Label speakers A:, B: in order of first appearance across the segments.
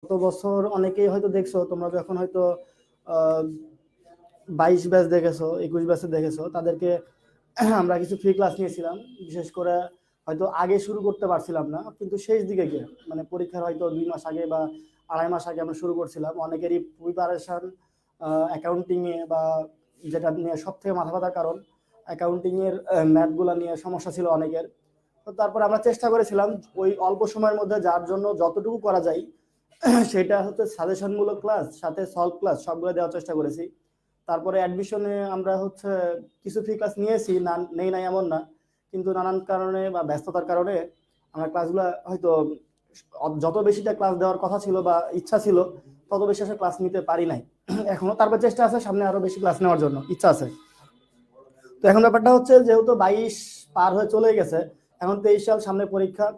A: গত বছর অনেকেই হয়তো দেখছো তোমরা যখন হয়তো 22 ব্যাচ দেখেছো, 21 ব্যাচে দেখেছো, তাদেরকে আমরা কিছু ফ্রি ক্লাস নিয়েছিলাম। বিশেষ করে হয়তো আগে শুরু করতে পারছিলাম না, কিন্তু শেষ দিকে গিয়ে মানে পরীক্ষার হয়তো 2 মাস আগে বা 2.5 মাস আগে আমরা শুরু করছিলাম। অনেকেরই প্রিপারেশন অ্যাকাউন্টিং এ বা যেটা নিয়ে সব থেকে মাথা ব্যথার কারণ অ্যাকাউন্টিং এর ম্যাথগুলো নিয়ে সমস্যা ছিল অনেকের। তো তারপর আমরা চেষ্টা করেছিলাম ওই অল্প সময়ের মধ্যে যার জন্য যতটুকু করা যায় সেটা হচ্ছে সাজেশনমূলক ক্লাস সাথে সলভ ক্লাস সবগুলো দেওয়ার চেষ্টা করেছি। তারপরে অ্যাডমিশনে আমরা হচ্ছে কিছু ফ্রি ক্লাস নিয়েছি, না নেই নাই এমন না, কিন্তু নানান কারণে বা ব্যস্ততার কারণে আমরা ক্লাসগুলো হয়তো যত বেশিটা ক্লাস দেওয়ার কথা ছিল বা ইচ্ছা ছিল তত বেশি আসলে ক্লাস নিতে পারি নাই। এখনো তারপর চেষ্টা আছে, সামনে আরো বেশি ক্লাস নেওয়ার জন্য ইচ্ছা আছে। তো এখন ব্যাপারটা হচ্ছে যেহেতু 22 পার হয়ে চলে গেছে, এখন 23 সাল, সামনে পরীক্ষা।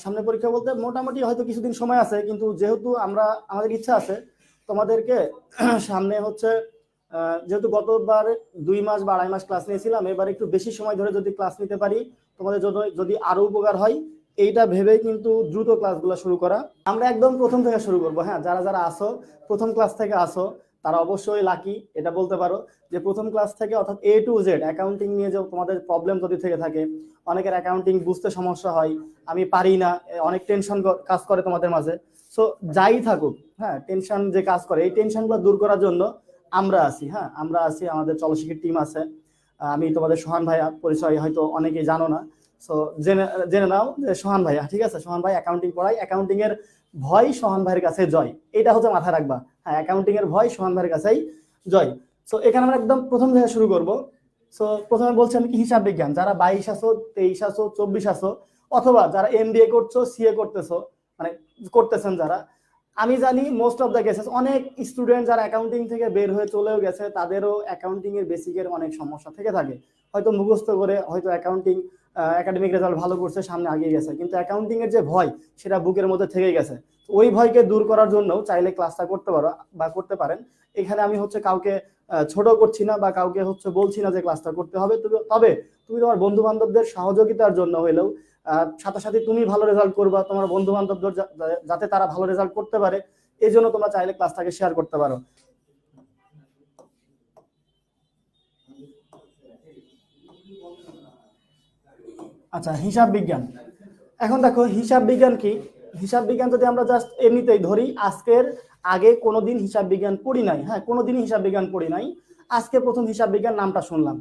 A: সামনে পরীক্ষা বলতে মোটামুটি হয়তো কিছুদিন সময় আছে, কিন্তু যেহেতু আমাদের ইচ্ছা আছে তোমাদেরকে সামনে হচ্ছে যেহেতু গতবার 2 মাস বা 2.5 মাস ক্লাস নিয়েছিলাম, এবার একটু বেশি সময় ধরে যদি ক্লাস নিতে পারি তোমাদের জন্য যদি আরো উপকার হয়, এইটা ভেবে কিন্তু দ্রুত ক্লাসগুলো শুরু করা। আমরা একদম প্রথম থেকে শুরু করব। হ্যাঁ, যারা যারা আসো প্রথম ক্লাস থেকে আসো তারা অবশ্যই লাকি, এটা বলতে পারো যে প্রথম ক্লাস থেকে অর্থাৎ A to Z অ্যাকাউন্টিং নিয়ে যে তোমাদের প্রবলেম যদি থেকে থাকে, অনেকের অ্যাকাউন্টিং বুঝতে সমস্যা হয়, আমি পারি না, অনেক টেনশন কাজ করে তোমাদের মাঝে। সো যাই থাকুক, হ্যাঁ, টেনশন যে কাজ করে এই টেনশনগুলো দূর করার জন্য আমরা আছি। হ্যাঁ, আমরা আছি, আমাদের চলশিক্ষির টিম আছে। আমি তোমাদের সোহান ভাইয়া, পরিচয় হয়তো অনেকেই জানো না। সো জেনে জেনে নাও যে সোহান ভাইয়া, ঠিক আছে, সোহান ভাই অ্যাকাউন্টিং পড়াই, অ্যাকাউন্টিং এর ভয় সোহান ভাইয়ের কাছে জয়, এটা হচ্ছে মাথায় রাখবা। হ্যাঁ, অ্যাকাউন্টিং এর ভয় সোহান ভাইয়ের কাছেই জয়। সো এখানে আমরা একদম প্রথম থেকে শুরু করব। সো প্রথমে বলছি আমি কি হিসাব বিজ্ঞান, যারা 22 আসো, 23 আসো, 24 আসো, অথবা যারা MBA করছো, CA করতেছো, মানে করতেছেন যারা, আমি জানি মোস্ট অফ দ্য কেসেস অনেক স্টুডেন্ট যারা অ্যাকাউন্টিং থেকে বের হয়ে চলেও গেছে তাদেরও অ্যাকাউন্টিং এর বেসিকের অনেক সমস্যা থেকে থাকে। হয়তো মুখস্থ করে হয়তো অ্যাকাউন্টিং একাডেমিক রেজাল্ট ভালো করছে, সামনে আগিয়ে গেছে, কিন্তু অ্যাকাউন্টিং এর যে ভয় সেটা বুকের মধ্যে থেকে গেছে। ওই ভয়কে দূর করার জন্য চাইলে ক্লাসটা করতে পারো বা করতে পারেন। এখানে আমি হচ্ছে কাউকে ছোট করছি না বা কাউকে হচ্ছে বলছি না যে ক্লাসটা করতে হবে, তবে তুমি তোমার বন্ধু বান্ধবদের সহযোগিতার জন্য হলেও সাথে সাথে তুমি ভালো রেজাল্ট করবা, তোমার বন্ধু বান্ধবদের যাতে তারা ভালো রেজাল্ট করতে পারে, এই জন্য তোমরা চাইলে ক্লাসটাকে শেয়ার করতে পারো। আচ্ছা, হিসাব বিজ্ঞান। এখন দেখো হিসাব বিজ্ঞান কি। হিসাব বিজ্ঞান যদি আমরা জাস্ট এমনিতেই ধরি, আজকের আগে কোনোদিন হিসাব বিজ্ঞান পড়ি নাই, হ্যাঁ, কোনোদিনই হিসাব বিজ্ঞান পড়ি নাই, আজকে প্রথম হিসাব বিজ্ঞান নামটা শুনলাম।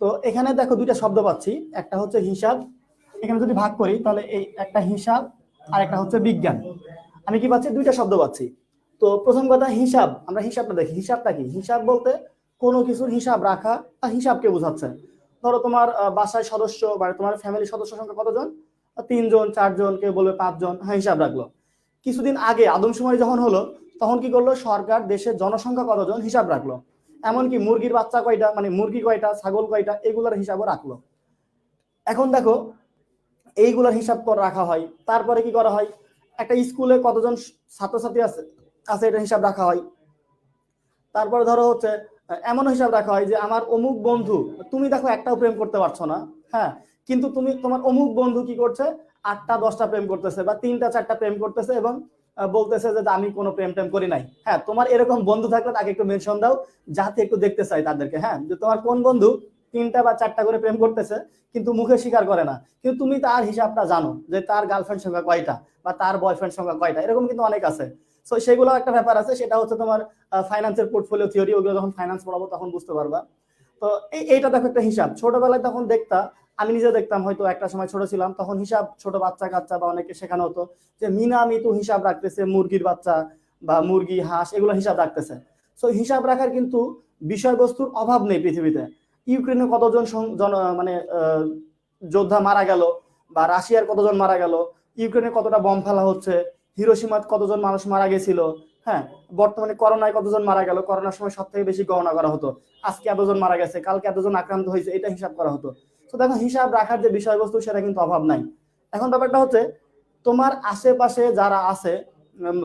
A: তো এখানে দেখো দুইটা শব্দ পাচ্ছি, একটা হচ্ছে হিসাব, এখানে যদি ভাগ করি তাহলে এই একটা হিসাব আর একটা হচ্ছে বিজ্ঞান। আমি কি পাচ্ছি, দুইটা শব্দ পাচ্ছি। তো প্রথম কথা হিসাব, আমরা হিসাবটা দেখি, হিসাবটা কি? হিসাব বলতে কোনো কিছুর হিসাব রাখা বা হিসাবকে বোঝাচ্ছে। ধরো তোমার বাসায় সদস্য বা তোমার ফ্যামিলির সদস্য সংখ্যা কতজন, 3 জন 4 জন, কেউ বলবে 5 জন, হ্যাঁ, হিসাব রাখলো। কিছুদিন আগে আদমশুমারি যখন হলো তখন কি করলো সরকার, দেশের জনসংখ্যা কতজন হিসাব রাখলো, এমনকি মুরগির বাচ্চা কয়টা, মানে মুরগি কয়টা, ছাগল কয়টা, এগুলোর হিসাবও রাখলো। এখন দেখো এইগুলোর হিসাব করে রাখা হয়, তারপরে কি করা হয়, একটা স্কুলে কতজন ছাত্রছাত্রী আছে আছে এটা হিসাব রাখা হয়। তারপরে ধরো হচ্ছে এমন হিসাব রাখা হয় যে আমার অমুক বন্ধু, তুমি দেখো একটাও প্রেম করতে পারছো না, হ্যাঁ, কিন্তু তুমি তোমার অমুক বন্ধু কি করছে, 8টা 10টা প্রেম করতেছে বা 3টা 4টা প্রেম করতেছে এবং বলতেছে যে আমি কোনো প্রেম টেম করি নাই। হ্যাঁ, তোমার এরকম বন্ধু থাকলে তাকে একটু মেনশন দাও, যাতে একটু দেখতে চাই তাদেরকে, হ্যাঁ, যে তোমার কোন বন্ধু 3টা বা 4টা করে প্রেম করতেছে কিন্তু মুখে স্বীকার করে না, কিন্তু তুমি তার হিসাবটা জানো যে তার গার্লফ্রেন্ড সংখ্যা কয়টা বা তার বয়ফ্রেন্ড সংখ্যা কয়টা, এরকম কিন্তু অনেক আছে। সো সেগুলো একটা ব্যাপার আছে, সেটা হচ্ছে তোমার ফাইন্যান্সের পোর্টফোলিও থিওরি, ওগুলো যখন ফাইন্যান্স পড়াবো তখন বুঝতে পারবা। তো এইটা দেখো একটা হিসাব, ছোটবেলায় তখন দেখতা, আমি নিজে দেখতাম, হয়তো একটা সময় ছোট ছিলাম তখন হিসাব ছোট বাচ্চা কাচ্চা বা অনেকে শেখানো হতো যে মিনা মিতু হিসাব রাখতেছে, মুরগির বাচ্চা বা মুরগি হাঁস এগুলো হিসাব রাখতেছে। সো হিসাব রাখার কিন্তু বিষয়বস্তুর অভাব নেই পৃথিবীতে। ইউক্রেনে কতজন মানে যোদ্ধা মারা গেল, বা রাশিয়ার কতজন মারা গেল, ইউক্রেনে কতটা বম ফেলা হচ্ছে, হিরোসীমাত কতজন মানুষ মারা গেছিল, হ্যাঁ, বর্তমানে করোনায় কতজন মারা গেল, করোনার সময় সব থেকে বেশি গণনা করা হতো, আজকে এতজন মারা গেছে, কালকে এতজন আক্রান্ত হয়েছে, এটা হিসাব করা হতো। তো দেখো হিসাব রাখার যে বিষয়বস্তু সেটা কিন্তু অভাব নাই। এখন ব্যাপারটা হচ্ছে তোমার আশেপাশে যারা আছে,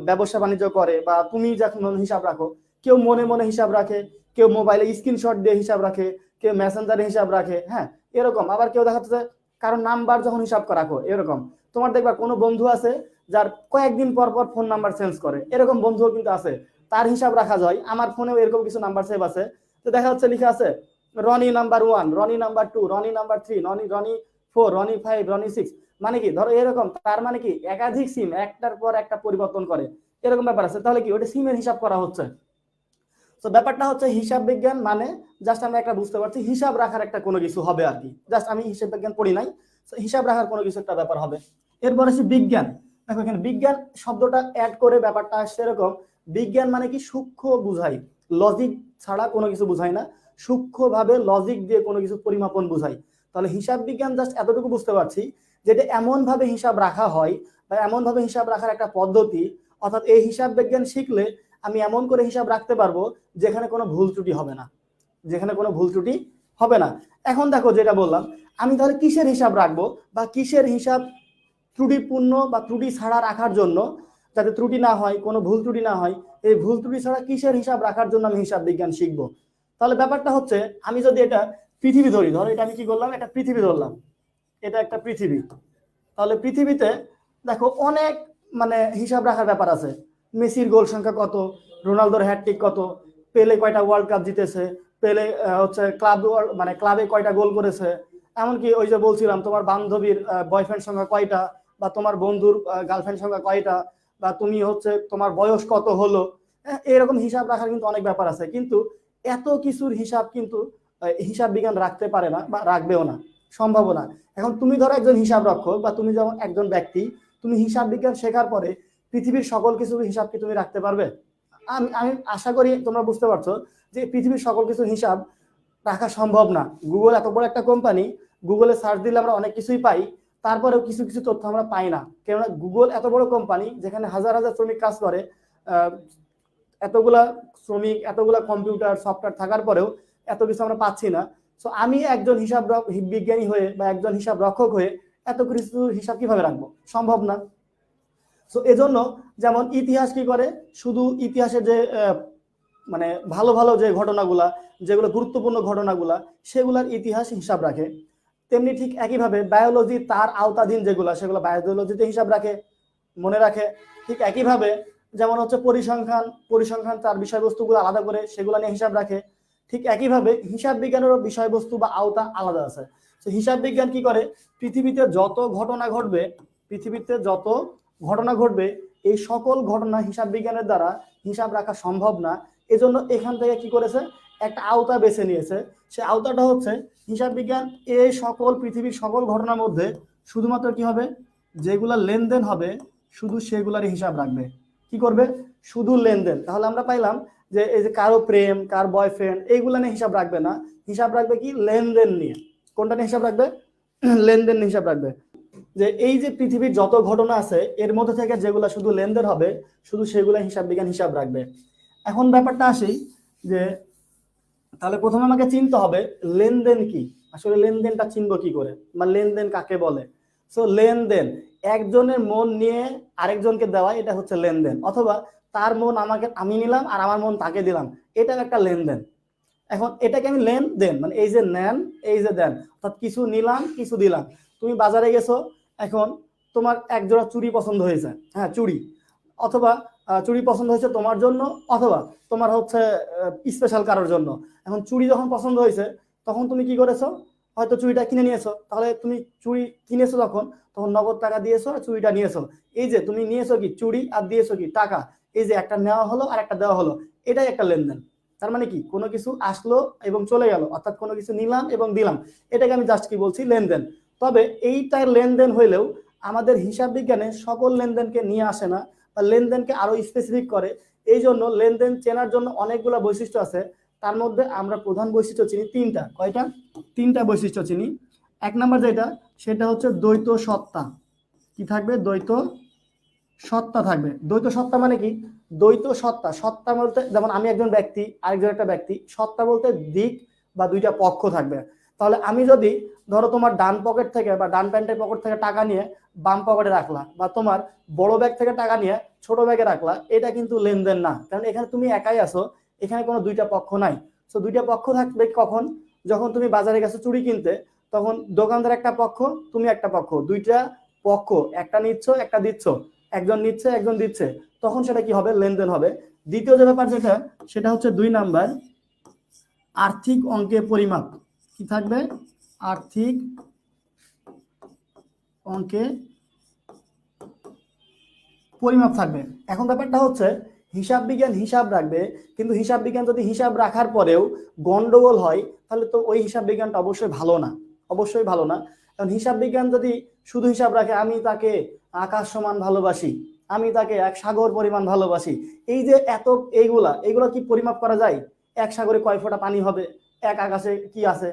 A: ব্যবসা বাণিজ্য করে বা তুমি যখন হিসাব রাখো, কেউ মনে মনে হিসাব রাখে, কেউ মোবাইলে স্ক্রিনশট দিয়ে হিসাব রাখে, কেউ মেসেঞ্জারে হিসাব রাখে, হ্যাঁ, এরকম। আবার কেউ দেখা যাচ্ছে কারণ নাম্বার যখন হিসাব রাখো এরকম, তোমার দেখবা কোনো বন্ধু আছে যার কয়েকদিন পর পর ফোন নাম্বার চেঞ্জ করে, এরকম বন্ধুও কিন্তু আছে। তার হিসাব রাখা যায়, আমার ফোনেও এরকম কিছু নাম্বার সেভ আছে। তো দেখা যাচ্ছে লিখা আছে Roni number 1, Roni number 2, Roni number 3, Roni 4, Roni 5, Roni 6। মানে কি ধরো এরকম, তার মানে কি একাধিক সিম একটার পর একটা পরিবর্তন করে, এরকম ব্যাপার আছে। তাহলে কি ওটা সিমের হিসাব করা হচ্ছে। তো ব্যাপারটা হচ্ছে হিসাব বিজ্ঞান মানে জাস্ট আমরা একটা বুঝতে পারছি হিসাব রাখার একটা কোনো কিছু হবে আর কি। জাস্ট আমি হিসাব বিজ্ঞান পড়ি নাই, হিসাব রাখার কোনো কিছু একটা ব্যাপার হবে। এরপর আসি বিজ্ঞান। দেখো এখানে বিজ্ঞান শব্দটা অ্যাড করে ব্যাপারটা আসছে এরকম, বিজ্ঞান মানে কি সূক্ষ্ম বুঝাই, লজিক ছাড়া কোনো কিছু বুঝাই না, সূক্ষ্মভাবে লজিক দিয়ে কোনো কিছু পরিমাপন বুঝাই। তাহলে হিসাব বিজ্ঞান জাস্ট এতটুকু বুঝতে পারছি যেটা এমন ভাবে হিসাব রাখা হয় বা এমন ভাবে হিসাব রাখার একটা পদ্ধতি, অর্থাৎ এই হিসাব বিজ্ঞান শিখলে আমি এমন করে হিসাব রাখতে পারবো যেখানে কোনো ভুল ত্রুটি হবে না, যেখানে কোনো ভুল ত্রুটি হবে না। এখন দেখো যেটা বললাম, আমি তাহলে কিসের হিসাব রাখবো বা কিসের হিসাব ত্রুটিপূর্ণ বা ত্রুটি ছাড়া রাখার জন্য, যাতে ত্রুটি না হয়, কোনো ভুল ত্রুটি না হয়, এই ভুল ত্রুটি ছাড়া কিসের হিসাব রাখার জন্য আমি হিসাব বিজ্ঞান শিখবো। তাহলে ব্যাপারটা হচ্ছে আমি যদি এটা পৃথিবী ধরি, ধরো এটা আমি কি করলাম, এটা পৃথিবী ধরলাম, এটা একটা পৃথিবী। তাহলে পৃথিবীতে দেখো অনেক মানে হিসাব রাখার ব্যাপার আছে। মেসির গোল সংখ্যা কত, রোনালদোর হ্যাটট্রিক কত, পেলে কয়টা ওয়ার্ল্ড কাপ জিতেছে, পেলে হচ্ছে ক্লাব মানে ক্লাবে কয়টা গোল করেছে, এমনকি ওই যে বলছিলাম তোমার বান্ধবীর বয়ফ্রেন্ড সংখ্যা কয়টা, বা তোমার বন্ধুর গার্লফ্রেন্ড সংখ্যা কয়টা, বা তুমি হচ্ছে তোমার বয়স কত হলো, এরকম হিসাব রাখার কিন্তু অনেক ব্যাপার আছে। কিন্তু এত কিছুর হিসাব কিন্তু হিসাব বিজ্ঞান রাখতে পারে না বা রাখবেও না, সম্ভব না। এখন তুমি ধরো একজন হিসাব রক্ষক বা তুমি যেমন একজন ব্যক্তি, তুমি হিসাব বিজ্ঞান শেখার পরে পৃথিবীর সকল কিছুর হিসাব কি তুমি রাখতে পারবে? আমি আমি আশা করি তোমরা বুঝতে পারছো যে পৃথিবীর সকল কিছুর হিসাব রাখা সম্ভব না। গুগল এত বড় একটা কোম্পানি, গুগলে সার্চ দিলে আমরা অনেক কিছুই পাই, তারপরেও কিছু কিছু তথ্য আমরা পাই না। কেননা গুগল এত বড় কোম্পানি যেখানে হাজার হাজার শ্রমিক কাজ করে, এতগুলা শ্রমিক, এতগুলা কম্পিউটার সফটওয়্যার থাকার পরেও এত কিছু আমরা পাচ্ছি না। সো আমি একজন হিসাব বিজ্ঞানী হয়ে বা একজন হিসাব রক্ষক হয়ে এত কিছু হিসাব কিভাবে রাখবো? সম্ভব না। সো এজন্য যেমন ইতিহাস কি করে, শুধু ইতিহাসের যে মানে ভালো ভালো যে ঘটনাগুলা, যেগুলো গুরুত্বপূর্ণ ঘটনাগুলা, সেগুলার ইতিহাস হিসাব রাখে। তেমনি ঠিক একইভাবে বায়োলজি তার আওতাধীন যেগুলো, সেগুলো বায়োলজিতে হিসাব রাখে, মনে রাখে। ঠিক একইভাবে যেমন হচ্ছে পরিসংখ্যান, পরিসংখ্যান তার বিষয়বস্তুগুলো আলাদা করে সেগুলো নিয়ে হিসাব রাখে। ঠিক একইভাবে হিসাব বিজ্ঞানেরও বিষয়বস্তু বা আওতা আলাদা আছে। তো হিসাব বিজ্ঞান কি করে, পৃথিবীতে যত ঘটনা ঘটবে, পৃথিবীতে যত ঘটনা ঘটবে, এই সকল ঘটনা হিসাব বিজ্ঞানের দ্বারা হিসাব রাখা সম্ভব না। এজন্য এখান থেকে কি করেছে, একটা আওতা বেছে নিয়েছে। সে আওতাটা হচ্ছে হিসাব বিজ্ঞান এই সকল পৃথিবীর সকল ঘটনার মধ্যে শুধুমাত্র কি হবে, যেগুলা লেনদেন হবে শুধু সেগুলারই হিসাব রাখবে। কি করবে? শুধু লেনদেন। তাহলে আমরা পাইলাম যে এই যে কারো প্রেম, কার বয়ফ্রেন্ড, এইগুলা নিয়ে হিসাব রাখবে না, হিসাব রাখবে কি, লেনদেন নিয়ে। কোনটা নিয়ে হিসাব রাখবে? লেনদেন নিয়ে হিসাব রাখবে। যে এই যে পৃথিবীর যত ঘটনা আছে এর মধ্যে থেকে যেগুলা শুধু লেনদেন হবে, শুধু সেগুলা হিসাব বিজ্ঞান হিসাব রাখবে। এখন ব্যাপারটা আসি যে তাহলে প্রথমে আমাকে চিনতে হবে লেনদেন কি, আসলে লেনদেনটা চিনবো কি করে, বা লেনদেন কাকে বলে। সো লেনদেন একজনের মন নিয়ে আরেকজনকে দেওয়া, এটা হচ্ছে লেনদেন। অথবা তার মন আমাকে, আমি নিলাম আর আমার মন তাকে দিলাম, এটা একটা লেনদেন। এখন এটাকে আমি লেনদেন মানে এই যে নেন, এই যে দেন, অর্থাৎ কিছু নিলাম কিছু দিলাম। তুমি বাজারে গেছো, এখন তোমার এক জোড়া চুড়ি পছন্দ হয়েছে, হ্যাঁ চুড়ি, অথবা চুড়ি পছন্দ হয়েছে তোমার জন্য, অথবা তোমার হচ্ছে স্পেশাল কারোর জন্য। এখন চুড়ি যখন পছন্দ হয়েছে তখন তুমি কি করেছো, হয়তো চুড়িটা কিনে নিয়েছো। তাহলে তুমি চুড়ি কিনেছো যখন, তখন নগদ টাকা দিয়েছো আর চুড়িটা নিয়েছো। এই যে তুমি নিয়েছো কি চুড়ি আর দিয়েছো কি টাকা, এই যে একটা নেওয়া হলো আর একটা দেওয়া হলো, এটাই একটা লেনদেন। তার মানে কি, কোনো কিছু আসলো এবং চলে গেল, অর্থাৎ কোনো কিছু নিলাম এবং দিলাম, এটাকে আমি জাস্ট কি বলছি, লেনদেন। তবে এইটার লেনদেন হইলেও আমাদের হিসাব বিজ্ঞানে সকল লেনদেনকে নিয়ে আসে না, বা লেনদেনকে আরো স্পেসিফিক করে। এই জন্য লেনদেন চেনার জন্য অনেকগুলো বৈশিষ্ট্য আছে। তার মধ্যে আমরা প্রধান বৈশিষ্ট্য চিনি তিনটা। কয়টা? তিনটা বৈশিষ্ট্য চিনি। এক নাম্বার যেটা, সেটা হচ্ছে দ্বৈত সত্তা। কি থাকবে? দ্বৈত সত্তা থাকবে। দ্বৈত সত্তা মানে কি? দ্বৈত সত্তা, সত্তা বলতে যেমন আমি একজন ব্যক্তি, আরেকজন একটা ব্যক্তি, সত্তা বলতে দিক বা দুইটা পক্ষ থাকবে। তাহলে আমি যদি ধরো তোমার ডান পকেট থেকে বা ডান প্যান্টের পকেট থেকে টাকা নিয়ে বাম পকেটে রাখলা, বা তোমার বড় ব্যাগ থেকে টাকা নিয়ে ছোট ব্যাগে রাখলা, এটা কিন্তু লেনদেন না, কারণ এখানে তুমি একাই আছো, এখানে কোনো দুইটা পক্ষ নাই। তো দুইটা পক্ষ থাকবে কখন? যখন তুমি বাজারে গেছো চুড়ি কিনতে, তখন দোকানদার একটা পক্ষ, তুমি একটা পক্ষ, দুইটা পক্ষ, একটা নিচ্ছ একটা দিচ্ছ। একজন নিচ্ছে একজন দিচ্ছে, তখন সেটা কি হবে? লেনদেন হবে। দ্বিতীয় যে ব্যাপার যেটা, সেটা হচ্ছে 2 নাম্বার, আর্থিক অঙ্কে পরিমাপ। কি থাকবে? আর্থিক অঙ্কে পরিমাপ থাকবে। এখন ব্যাপারটা হচ্ছে হিসাব বিজ্ঞান হিসাব রাখবে, কিন্তু হিসাব বিজ্ঞান যদি হিসাব রাখার পরেও গন্ডগোল হয়, তাহলে তো ওই হিসাব বিজ্ঞানটা অবশ্যই ভালো না, অবশ্যই ভালো না। কারণ হিসাব বিজ্ঞান যদি শুধু হিসাব রাখে, আমি তাকে আকাশ সমান ভালোবাসি, আমি তাকে এক সাগর পরিমাণ ভালোবাসি, এই যে এত এইগুলা কি পরিমাপ করা যায়? এক সাগরে কয় ফোঁটা পানি হবে, এক আকাশে কি আছে?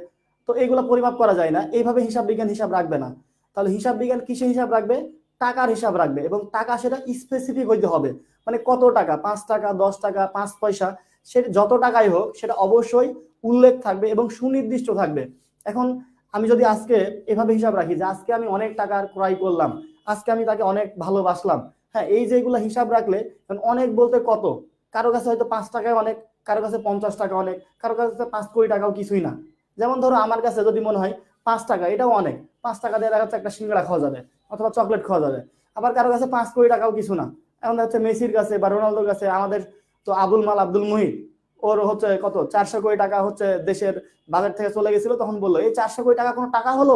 A: তো এইগুলা পরিমাপ করা যায় না, এইভাবে হিসাব বিজ্ঞান হিসাব রাখবে না। তাহলে হিসাব বিজ্ঞান কিসে হিসাব রাখবে? টাকার হিসাব রাখবে, এবং টাকা সেটা স্পেসিফিক হইতে হবে। মানে কত টাকা, 5 টাকা, 10 টাকা, 5 পয়সা, সে যত টাকাই হোক সেটা অবশ্যই উল্লেখ থাকবে এবং সুনির্দিষ্ট থাকবে। এখন আমি যদি আজকে এভাবে হিসাব রাখি যে আজকে আমি অনেক টাকার ক্রয় করলাম, আজকে আমি তাকে অনেক ভালোবাসলাম, হ্যাঁ, এই যেগুলো হিসাব রাখলে, অনেক বলতে কত, কারো কাছে হয়তো 5 টাকায় অনেক, কারো কাছে 50 টাকা অনেক, কারো কাছে 5 কোটি টাকাও কিছুই না। যেমন ধরো আমার কাছে যদি মনে হয় 5 টাকা এটাও অনেক, 5 টাকা দিয়ে দেখা যাচ্ছে একটা সিঙ্গাড়া খাওয়া যাবে অথবা চকলেট খাওয়া যাবে। আবার কারো কাছে 5 কোটি টাকাও কিছু না। এখন হচ্ছে মেসির কাছে বা রোনালদোর কাছে, আমাদের তো আবুল মাল আব্দুল মুহিত, ওর হচ্ছে কত 400 কোটি টাকা হচ্ছে দেশের বাজার থেকে চলে গেছিল, তখন বললো এই 400 কোটি টাকা কোনো টাকা হলো?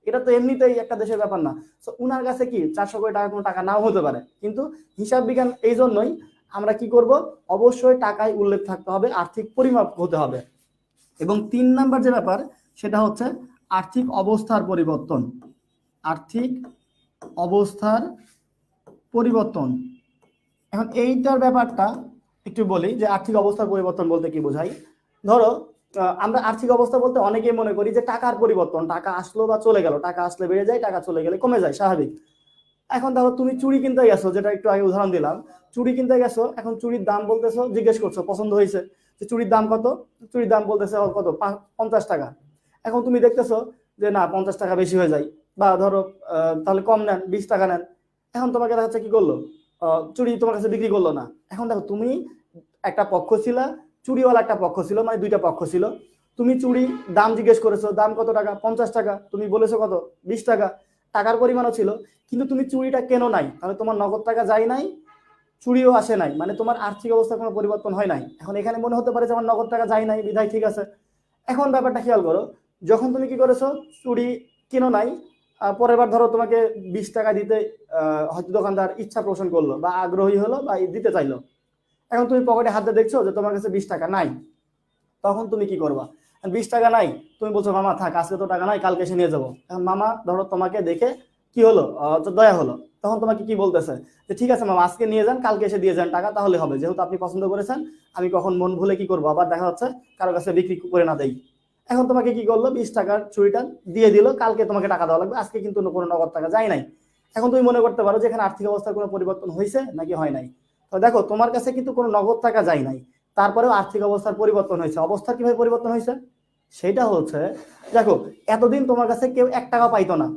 A: এটা তো এমনিতেই একটা দেশের ব্যাপার না। তো উনার কাছে কি 400 কোটি টাকা কোনো টাকা নাও হতে পারে, কিন্তু হিসাব বিজ্ঞান এই জন্যই আমরা কি করব, অবশ্যই টাকায় উল্লেখ থাকতে হবে, আর্থিক পরিমাপ হতে হবে। এবং 3 নাম্বার যে ব্যাপার, সেটা হচ্ছে আর্থিক অবস্থার পরিবর্তন। আর্থিক অবস্থার পরিবর্তন। এখন এইটার ব্যাপারটা একটু বলি যে আর্থিক অবস্থার পরিবর্তন বলতে কি বোঝাই। ধরো আমরা আর্থিক অবস্থা বলতে অনেকেই মনে করি যে টাকার পরিবর্তন, টাকা আসলো বা চলে গেল, টাকা আসলে বেড়ে যায়, টাকা চলে গেলে কমে যায়, স্বাভাবিক। এখন ধরো তুমি চুড়ি কিনতে গেছো, যেটা একটু আগে উদাহরণ দিলাম, চুড়ি কিনতে গেছো, এখন চুড়ির দাম বলতেছো, জিজ্ঞেস করছো পছন্দ হয়েছে যে চুড়ির দাম কত, চুড়ির দাম বলতেছে কত 50 টাকা। এখন তুমি দেখতেছো যে না 50 টাকা বেশি হয়ে যায়, বা ধরো তাহলে কম নেন, 20 টাকা নেন। এখন তোমাকে দেখা যাচ্ছে কি করলো, চুড়ি তোমার কাছে বিক্রি করলো না। এখন দেখো তুমি একটা পক্ষ ছিল, চুড়িওয়ালা একটা পক্ষ ছিল, মানে দুইটা পক্ষ ছিল। তুমি চুড়ি দাম জিজ্ঞেস করেছো, দাম কত টাকা, 50 টাকা, তুমি বলেছো কত 20 টাকা, টাকার পরিমাণও ছিল, কিন্তু তুমি চুড়িটা কেনো নাই, তাহলে তোমার নগদ টাকা যায় নাই, চুড়িও আসে নাই, মানে তোমার আর্থিক অবস্থার কোনো পরিবর্তন হয় নাই। এখন এখানে মনে হতে পারে যে আমার নগদ টাকা যায় নাই বিধায় ঠিক আছে। এখন ব্যাপারটা খেয়াল করো, যখন তুমি কি করেছো, চুড়ি কিনো নাই, পরের বার ধরো তোমাকে 20 টাকা দিতে হয়তো দোকানদার ইচ্ছা পোষণ করলো বা আগ্রহী হলো বা দিতে চাইলো। এখন তুমি পকেটে হাতে দেখছো যে তোমার কাছে 20 টাকা নাই, তখন তুমি কি করবা? 20 টাকা নাই, তুমি বলছো মামা থাক, আজকে তো টাকা নাই, কালকে এসে নিয়ে যাবো। এখন মামা ধরো তোমাকে দেখে কি হলো, তো দয়া হলো, তখন তোমাকে কি বলতেছে যে ঠিক আছে মামা, আজকে নিয়ে যান, কালকে এসে দিয়ে যান টাকা, তাহলে হবে, যেহেতু আপনি পছন্দ করেছেন, আমি কখন মন ভুলে কি করবো, আবার দেখা যাচ্ছে কারো কাছে বিক্রি করে না দেই। এখন তোমাকে কি করলো, 20 টাকার চুরিটা দিয়ে দিল, কালকে তোমাকে টাকা দেওয়া লাগবে, আজকে কিন্তু কোনো নগদ টাকা যায় নাই। এখন তুমি মনে করতে পারো যে এখানে আর্থিক অবস্থার কোনো পরিবর্তন হয়েছে নাকি হয় নাই। তো দেখো তোমার কাছে কিন্তু কোনো নগদ টাকা যায় নাই, তারপরেও আর্থিক অবস্থার পরিবর্তন হয়েছে। অবস্থা কিভাবে পরিবর্তন হয়েছে সেটা হচ্ছে, দেখো এতদিন তোমার কাছে কেউ 1 টাকা পাইতো না,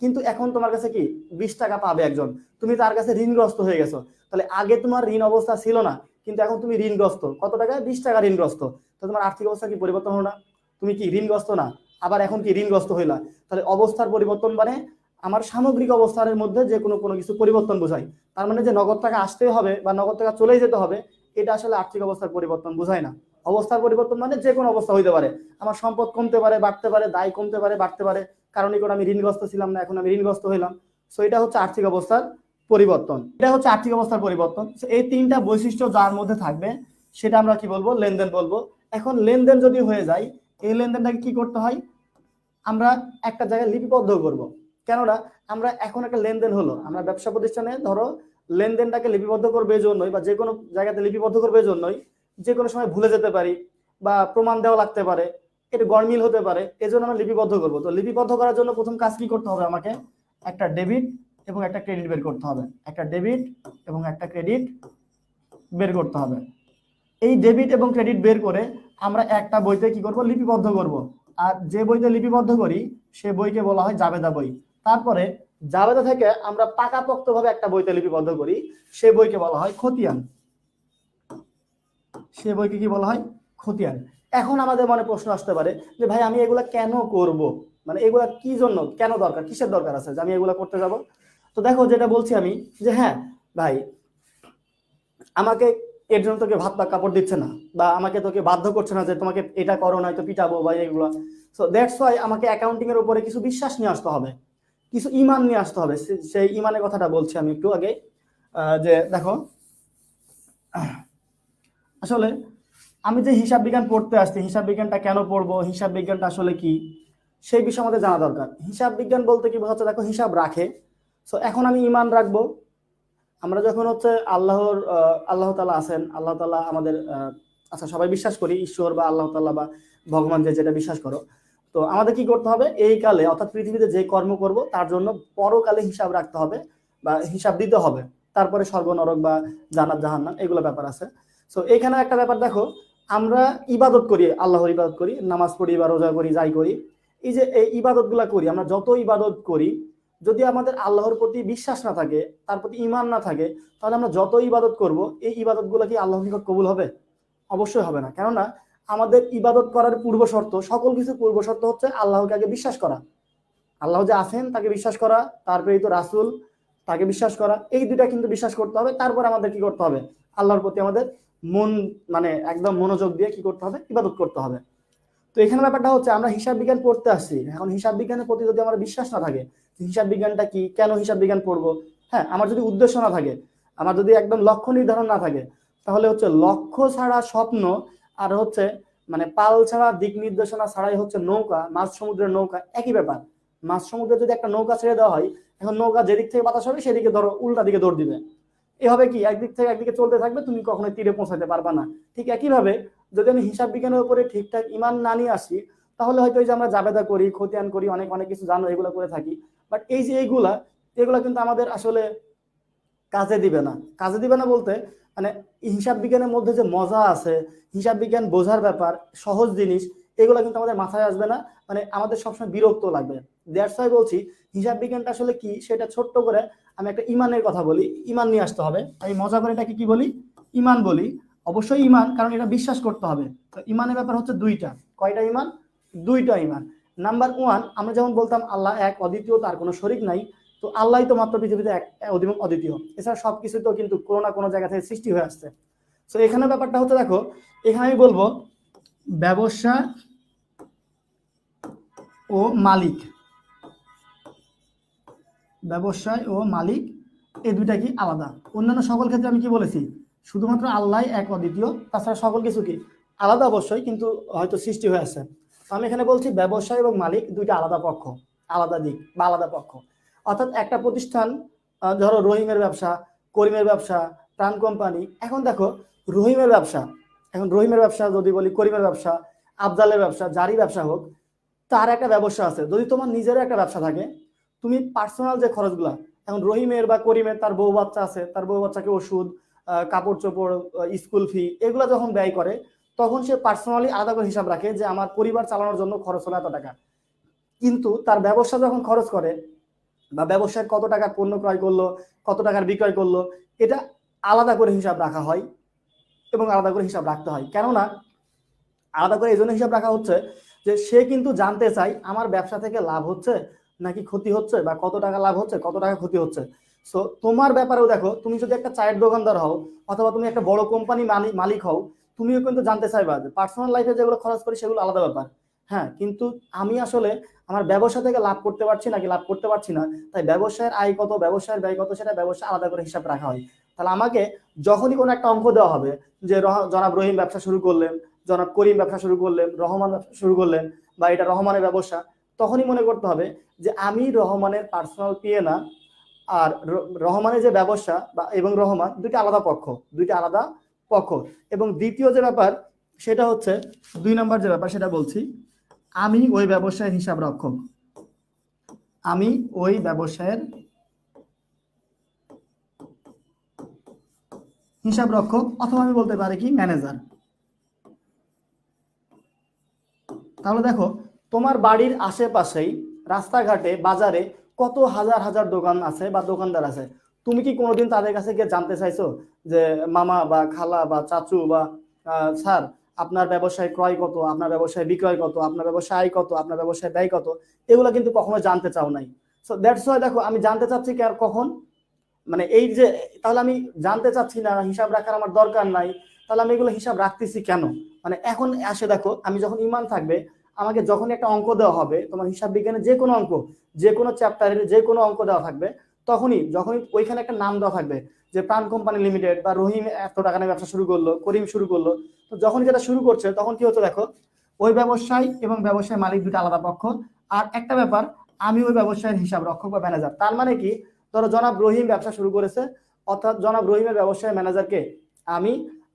A: কিন্তু এখন তোমার কাছে কি 20 টাকা পাবে একজন, তুমি তার কাছে ঋণগ্রস্ত হয়ে গেছো। তাহলে আগে তোমার ঋণ অবস্থা ছিল না, কিন্তু এখন তুমি ঋণগ্রস্ত, কত টাকা, 20 টাকা ঋণগ্রস্ত। তো তোমার আর্থিক অবস্থা কি পরিবর্তন হলো না? তুমি কি ঋণগ্রস্ত না, আবার এখন কি ঋণগ্রস্ত হইলা। তাহলে অবস্থার পরিবর্তন মানে আমার সামগ্রিক অবস্থানের মধ্যে যে কোনো কোনো কিছু পরিবর্তন বোঝায়। তার মানে যে নগদ টাকা আসতে হবে বা নগদ টাকা চলেই যেতে হবে, এটা আসলে আর্থিক অবস্থার পরিবর্তন বোঝায় না। অবস্থার পরিবর্তন মানে যে কোনো অবস্থা হইতে পারে, আমার সম্পদ কমতে পারে, বাড়তে পারে, দায় কমতে পারে, বাড়তে পারে, কারণ এই আমি ঋণগ্রস্ত ছিলাম না, এখন আমি ঋণগ্রস্ত হইলাম। সো এটা হচ্ছে আর্থিক অবস্থার পরিবর্তন, এটা হচ্ছে আর্থিক অবস্থার পরিবর্তন। এই 3টা বৈশিষ্ট্য যার মধ্যে থাকবে সেটা আমরা কি বলবো, লেনদেন বলবো। এখন লেনদেন যদি হয়ে যায়, এই লেনদেনটাকে কি করতে হয়, আমরা একটা জায়গায় লিপিবদ্ধ করব। কেননা আমরা এখন একটা লেনদেন হলো, আমরা ব্যবসা প্রতিষ্ঠানে ধরো লেনদেনটাকে লিপিবদ্ধ করবে এই জন্যই, বা যে কোনো জায়গাতে লিপিবদ্ধ করবে এই জন্যই, যে কোনো সময় ভুলে যেতে পারি বা প্রমাণ দেওয়া লাগতে পারে, এটা গরমিল হতে পারে, এই জন্য আমরা লিপিবদ্ধ করবো। তো লিপিবদ্ধ করার জন্য প্রথম কাজ কি করতে হবে, আমাকে একটা ডেবিট এবং একটা ক্রেডিট বের করতে হবে, একটা ডেবিট এবং একটা ক্রেডিট বের করতে হবে। এই ডেবিট এবং ক্রেডিট বের করে আমরা একটা বইতে কি করব, লিপিবদ্ধ করব। আর যে বইতে লিপিবদ্ধ করি সে বইকে বলা হয় জাবেদা বই। তারপরে জাবেদা থেকে আমরা পাকাপোক্তভাবে একটা বইতে লিপিবদ্ধ করি, সে বইকে বলা হয় খতিয়ান। সে বইকে কি বলা হয়, খতিয়ান। এখন আমাদের মনে প্রশ্ন আসতে পারে যে ভাই আমি এগুলা কেন করব, মানে এগুলা কি জন্য, কেন দরকার, কিসের দরকার আছে যে আমি এগুলা করতে যাব। তো দেখো যেটা বলছি আমি, যে হ্যাঁ, ভাই আমাকে এর জন্য তোকে ভাত বা কাপড় দিচ্ছে না, বা আমাকে তোকে বাধ্য করছে না যে তোমাকে এটা করো, নয়তো পিটাবো বা এগুলো। সো দ্যাটস ওয়াই আমাকে অ্যাকাউন্টিং এর উপরে কিছু বিশ্বাস নিয়ে আসতে হবে, কিছু ইমান নিয়ে আসতে হবে। সেই ইমানের কথাটা বলছি আমি একটু আগে। যে দেখো, আসলে আমি যে হিসাব বিজ্ঞান পড়তে আসছি, হিসাব বিজ্ঞানটা কেন পড়বো, হিসাব বিজ্ঞানটা আসলে কি, সেই বিষয়ে আমাদের জানা দরকার। হিসাব বিজ্ঞান বলতে কি বোঝাচ্ছে, দেখো হিসাব রাখে। সো এখন আমি ইমান রাখবো, আমরা যখন হচ্ছে আল্লাহ তাআলা আছেন, আল্লাহ তাআলা আমাদের আচ্ছা সবাই বিশ্বাস করি ঈশ্বর বা আল্লাহ তাআলা বা ভগবান, যে যেটা বিশ্বাস করো। তো আমাদের কি করতে হবে, এই কালে অর্থাৎ পৃথিবীতে যে কর্ম করব তার জন্য পরকালে হিসাব রাখতে হবে বা হিসাব দিতে হবে। তারপরে স্বর্গ নরক বা জান্নাত জাহান্নাম এগুলো ব্যাপার আছে। সো এখানে একটা ব্যাপার দেখো, আমরা ইবাদত করি, আল্লাহর ইবাদত করি, নামাজ পড়ি বা রোজা করি, যাই করি, এই যে এই ইবাদত গুলা করি, আমরা যত ইবাদত করি, যদি আমাদের আল্লাহর প্রতি বিশ্বাস না থাকে, তার প্রতি ইমান না থাকে, তাহলে আমরা যত ইবাদত করব, এই ইবাদত গুলো কি আল্লাহর নিকট কবুল হবে? অবশ্যই হবে না। কেননা আমাদের ইবাদত করার পূর্ব শর্ত, সকল কিছু পূর্ব শর্ত হচ্ছে আল্লাহকে আগে বিশ্বাস করা, আল্লাহ যে আছেন তাকে বিশ্বাস করা, তার প্রেরিত রাসূল তাকে বিশ্বাস করা, এই দুইটা কিন্তু বিশ্বাস করতে হবে। তারপর আমাদের কি করতে হবে, আল্লাহর প্রতি আমাদের মন, মানে একদম মনোযোগ দিয়ে কি করতে হবে, ইবাদত করতে হবে। তো এখানে ব্যাপারটা হচ্ছে, আমরা হিসাব বিজ্ঞান পড়তে আসছি, এখন হিসাব বিজ্ঞানের প্রতি যদি আমার বিশ্বাস না থাকে, হিসাব বিজ্ঞানটা কি, কেন হিসাব বিজ্ঞান পড়বো, হ্যাঁ, আমার যদি উদ্দেশ্য না থাকে, আমার যদি একদম লক্ষ্য নির্ধারণ না থাকে, তাহলে হচ্ছে লক্ষ্য ছাড়া স্বপ্ন, আর হচ্ছে মানে পাল ছাড়া দিক নির্দেশনা ছাড়াই হচ্ছে নৌকা, মাঝ সমুদ্রের নৌকা একই ব্যাপার। মাঝ সমুদ্রে যদি একটা নৌকা ছেড়ে দেওয়া হয়, এখন নৌকা যেদিক থেকে বাতাস হবে সেদিকে ধরো উল্টা দিকে দৌড় দিবে, এভাবে কি একদিক থেকে একদিকে চলতে থাকবে, তুমি কখনোই তীরে পৌঁছাতে পারবা না। ঠিক একইভাবে যদি আমি হিসাব বিজ্ঞানের উপরে ঠিকঠাক ইমান না নিয়ে আসি, তাহলে হয়তো এই যে আমরা জাবেদা করি, খতিয়ান করি, অনেক অনেক কিছু জানো, এগুলো করে থাকি, বাট এই যে এইগুলা, এগুলা কিন্তু আমাদের আসলে কাজে দিবে না। কাজে দিবে না বলতে মানে হিসাব বিজ্ঞানের মধ্যে যে মজা আছে, হিসাব বিজ্ঞান বোঝার ব্যাপার, সহজ জিনিস, এগুলো কিন্তু আমাদের মাথায় আসবে না, মানে আমাদের সবসময় বিরক্ত লাগবে। দ্যাটস ওয়াই বলছি, হিসাব বিজ্ঞানটা আসলে কি সেটা ছোট্ট করে আমি একটা ইমানের কথা বলি, ইমান নিয়ে আসতে হবে। আমি মজা করে এটাকে কি বলি, ইমান বলি। অবশ্যই ইমান, কারণ এটা বিশ্বাস করতে হবে। তো ইমানের ব্যাপার হচ্ছে দুইটা। কয়টা ইমান? দুইটা ইমান। নাম্বার ওয়ান, আমরা যেমন বলতাম আল্লাহ এক, অদ্বিতীয়, তার কোনো শরিক নাই। তো আল্লাহ তো মাত্র পৃথিবীতে এক, অদ্বিতীয়, এছাড়া সবকিছু তো কিন্তু কোনো না কোনো জায়গা থেকে সৃষ্টি হয়ে আসছে। তো এখানে ব্যাপারটা হচ্ছে, দেখো এখানে আমি বলবো ব্যবসা ও মালিক, ব্যবসায় ও মালিক এই দুইটা কি আলাদা। অন্যান্য সকল ক্ষেত্রে আমি কি বলেছি, শুধুমাত্র আল্লাহ এক অদ্বিতীয়, তাছাড়া সকল কিছু কি আলাদা অবশ্যই, কিন্তু হয়তো সৃষ্টি হয়ে আছে। আমি এখানে বলছি ব্যবসায় এবং মালিক দুইটা আলাদা পক্ষ, আলাদা দিক বা আলাদা পক্ষ। অর্থাৎ একটা প্রতিষ্ঠান, ধরো রহিমের ব্যবসা, করিমের ব্যবসা, প্রাণ কোম্পানি। এখন দেখো রহিমের ব্যবসা, এখন রহিমের ব্যবসা যদি বলি, করিমের ব্যবসা, আফজালের ব্যবসা, যারই ব্যবসা হোক, তার একটা ব্যবসা আছে। যদি তোমার নিজেরও একটা ব্যবসা থাকে, তুমি পার্সোনাল যে খরচগুলা, এখন রহিমের বা করিমের তার বউ বাচ্চা আছে, তার বউ বাচ্চাকে ওষুধ, কাপড় চোপড়, স্কুল ফি, এগুলো যখন ব্যয় করে, তখন সে পার্সোনালি আলাদা করে হিসাব রাখে যে আমার পরিবার চালানোর জন্য খরচ হলো এত টাকা। কিন্তু তার ব্যবসা যখন খরচ করে, বা ব্যবসায় কত টাকার পণ্য ক্রয় করলো, কত টাকার বিক্রয় করলো, এটা আলাদা করে হিসাব রাখা হয় এবং আলাদা করে হিসাব রাখতে হয়। কেননা আলাদা করে এই জন্য হিসাব রাখা হচ্ছে যে সে কিন্তু জানতে চাই আমার ব্যবসা থেকে লাভ হচ্ছে নাকি ক্ষতি হচ্ছে, বা কত টাকা লাভ হচ্ছে, কত টাকা ক্ষতি হচ্ছে। সো তোমার ব্যাপারেও দেখো, তুমি যদি একটা চায়ের দোকানদার হও, অথবা তুমি একটা বড় কোম্পানি মালিক হও, তুমিও কিন্তু জানতে চাইবা যে পার্সোনাল লাইফে যেগুলো খরচ করি সেগুলো আলাদা ব্যাপার, হ্যাঁ, কিন্তু আমি আসলে আমার ব্যবসা থেকে লাভ করতে পারছি নাকি লাভ করতে পারছি না, তাই ব্যবসায়ের আয় কত, ব্যবসায়ের ব্যয় কত, সেটা ব্যবসা আলাদা করে হিসাব রাখা হয়। তাহলে আমাকে যখনই কোনো একটা অঙ্ক দেওয়া হবে, যে জনাব রহিম ব্যবসা শুরু করলেন, জনাব করিম ব্যবসা শুরু করলেন, রহমান ব্যবসা শুরু করলেন, বা এটা রহমানের ব্যবসা, তখনই মনে করতে হবে যে আমি রহমানের পার্সোনাল পিএ না, আর রহমানের যে ব্যবসা বা এবং রহমান দুইটা আলাদা পক্ষ, দুইটা আলাদা পক্ষ। এবং দ্বিতীয় যে ব্যাপার সেটা হচ্ছে, 2 নম্বর যে ব্যাপার সেটা বলছি, আমি ওই ব্যবসায়ের হিসাব রক্ষক, আমি ওই ব্যবসায়ের হিসাব রক্ষক, অথবা আমি বলতে পারি কি ম্যানেজার। তাহলে দেখো, তোমার বাড়ির আশেপাশেই রাস্তাঘাটে বাজারে কত হাজার হাজার দোকান আছে বা দোকানদার আছে, তুমি কি কোনোদিন তাদের কাছে গিয়ে জানতে চাইছো যে মামা বা খালা বা চাচু বা স্যার, আপনার ব্যবসায় ক্রয় কত, আপনার ব্যবসায় বিক্রয় কত, আপনার ব্যবসায় আয় কত, আপনার ব্যবসায় ব্যয় কত? এগুলো কিন্তু কখনো জানতে চাও নাই। সো দ্যাটস ওয়াই দেখো, আমি জানতে চাচ্ছি কি আর কখন, মানে এই যে, তাহলে আমি জানতে চাচ্ছি না, হিসাব রাখার আমার দরকার নাই, তাহলে আমি এগুলো হিসাব রাখতেছি কেন? মানে এখন আসে দেখো, আমি যখন ইমান থাকবে, আমাকে যখন একটা অঙ্ক দেওয়া হবে, তোমার হিসাব বিজ্ঞানের যে কোনো অঙ্ক, যে কোনো চ্যাপ্টারের যে কোনো অঙ্ক দেওয়া থাকবে, যখনই ওইখানে একটা নাম দেওয়া থাকবে যে প্রাণ কোম্পানি লিমিটেড বা রহিম এত টাকা নিয়ে ব্যবসা শুরু করলো, করিম শুরু করলো, তো যখন যেটা শুরু করছে তখন কি হচ্ছে দেখো, ওই ব্যবসায়ী এবং ব্যবসায় মালিক দুটো আলাদা পক্ষ। আর একটা ব্যাপার, আমি ওই ব্যবসায়ের হিসাব রক্ষক বা ম্যানেজার। তার মানে কি, ধরো জনাব রহিম ব্যবসা শুরু করেছে, অর্থাৎ জনাব রহিমের ব্যবসায় ম্যানেজারকে আমি,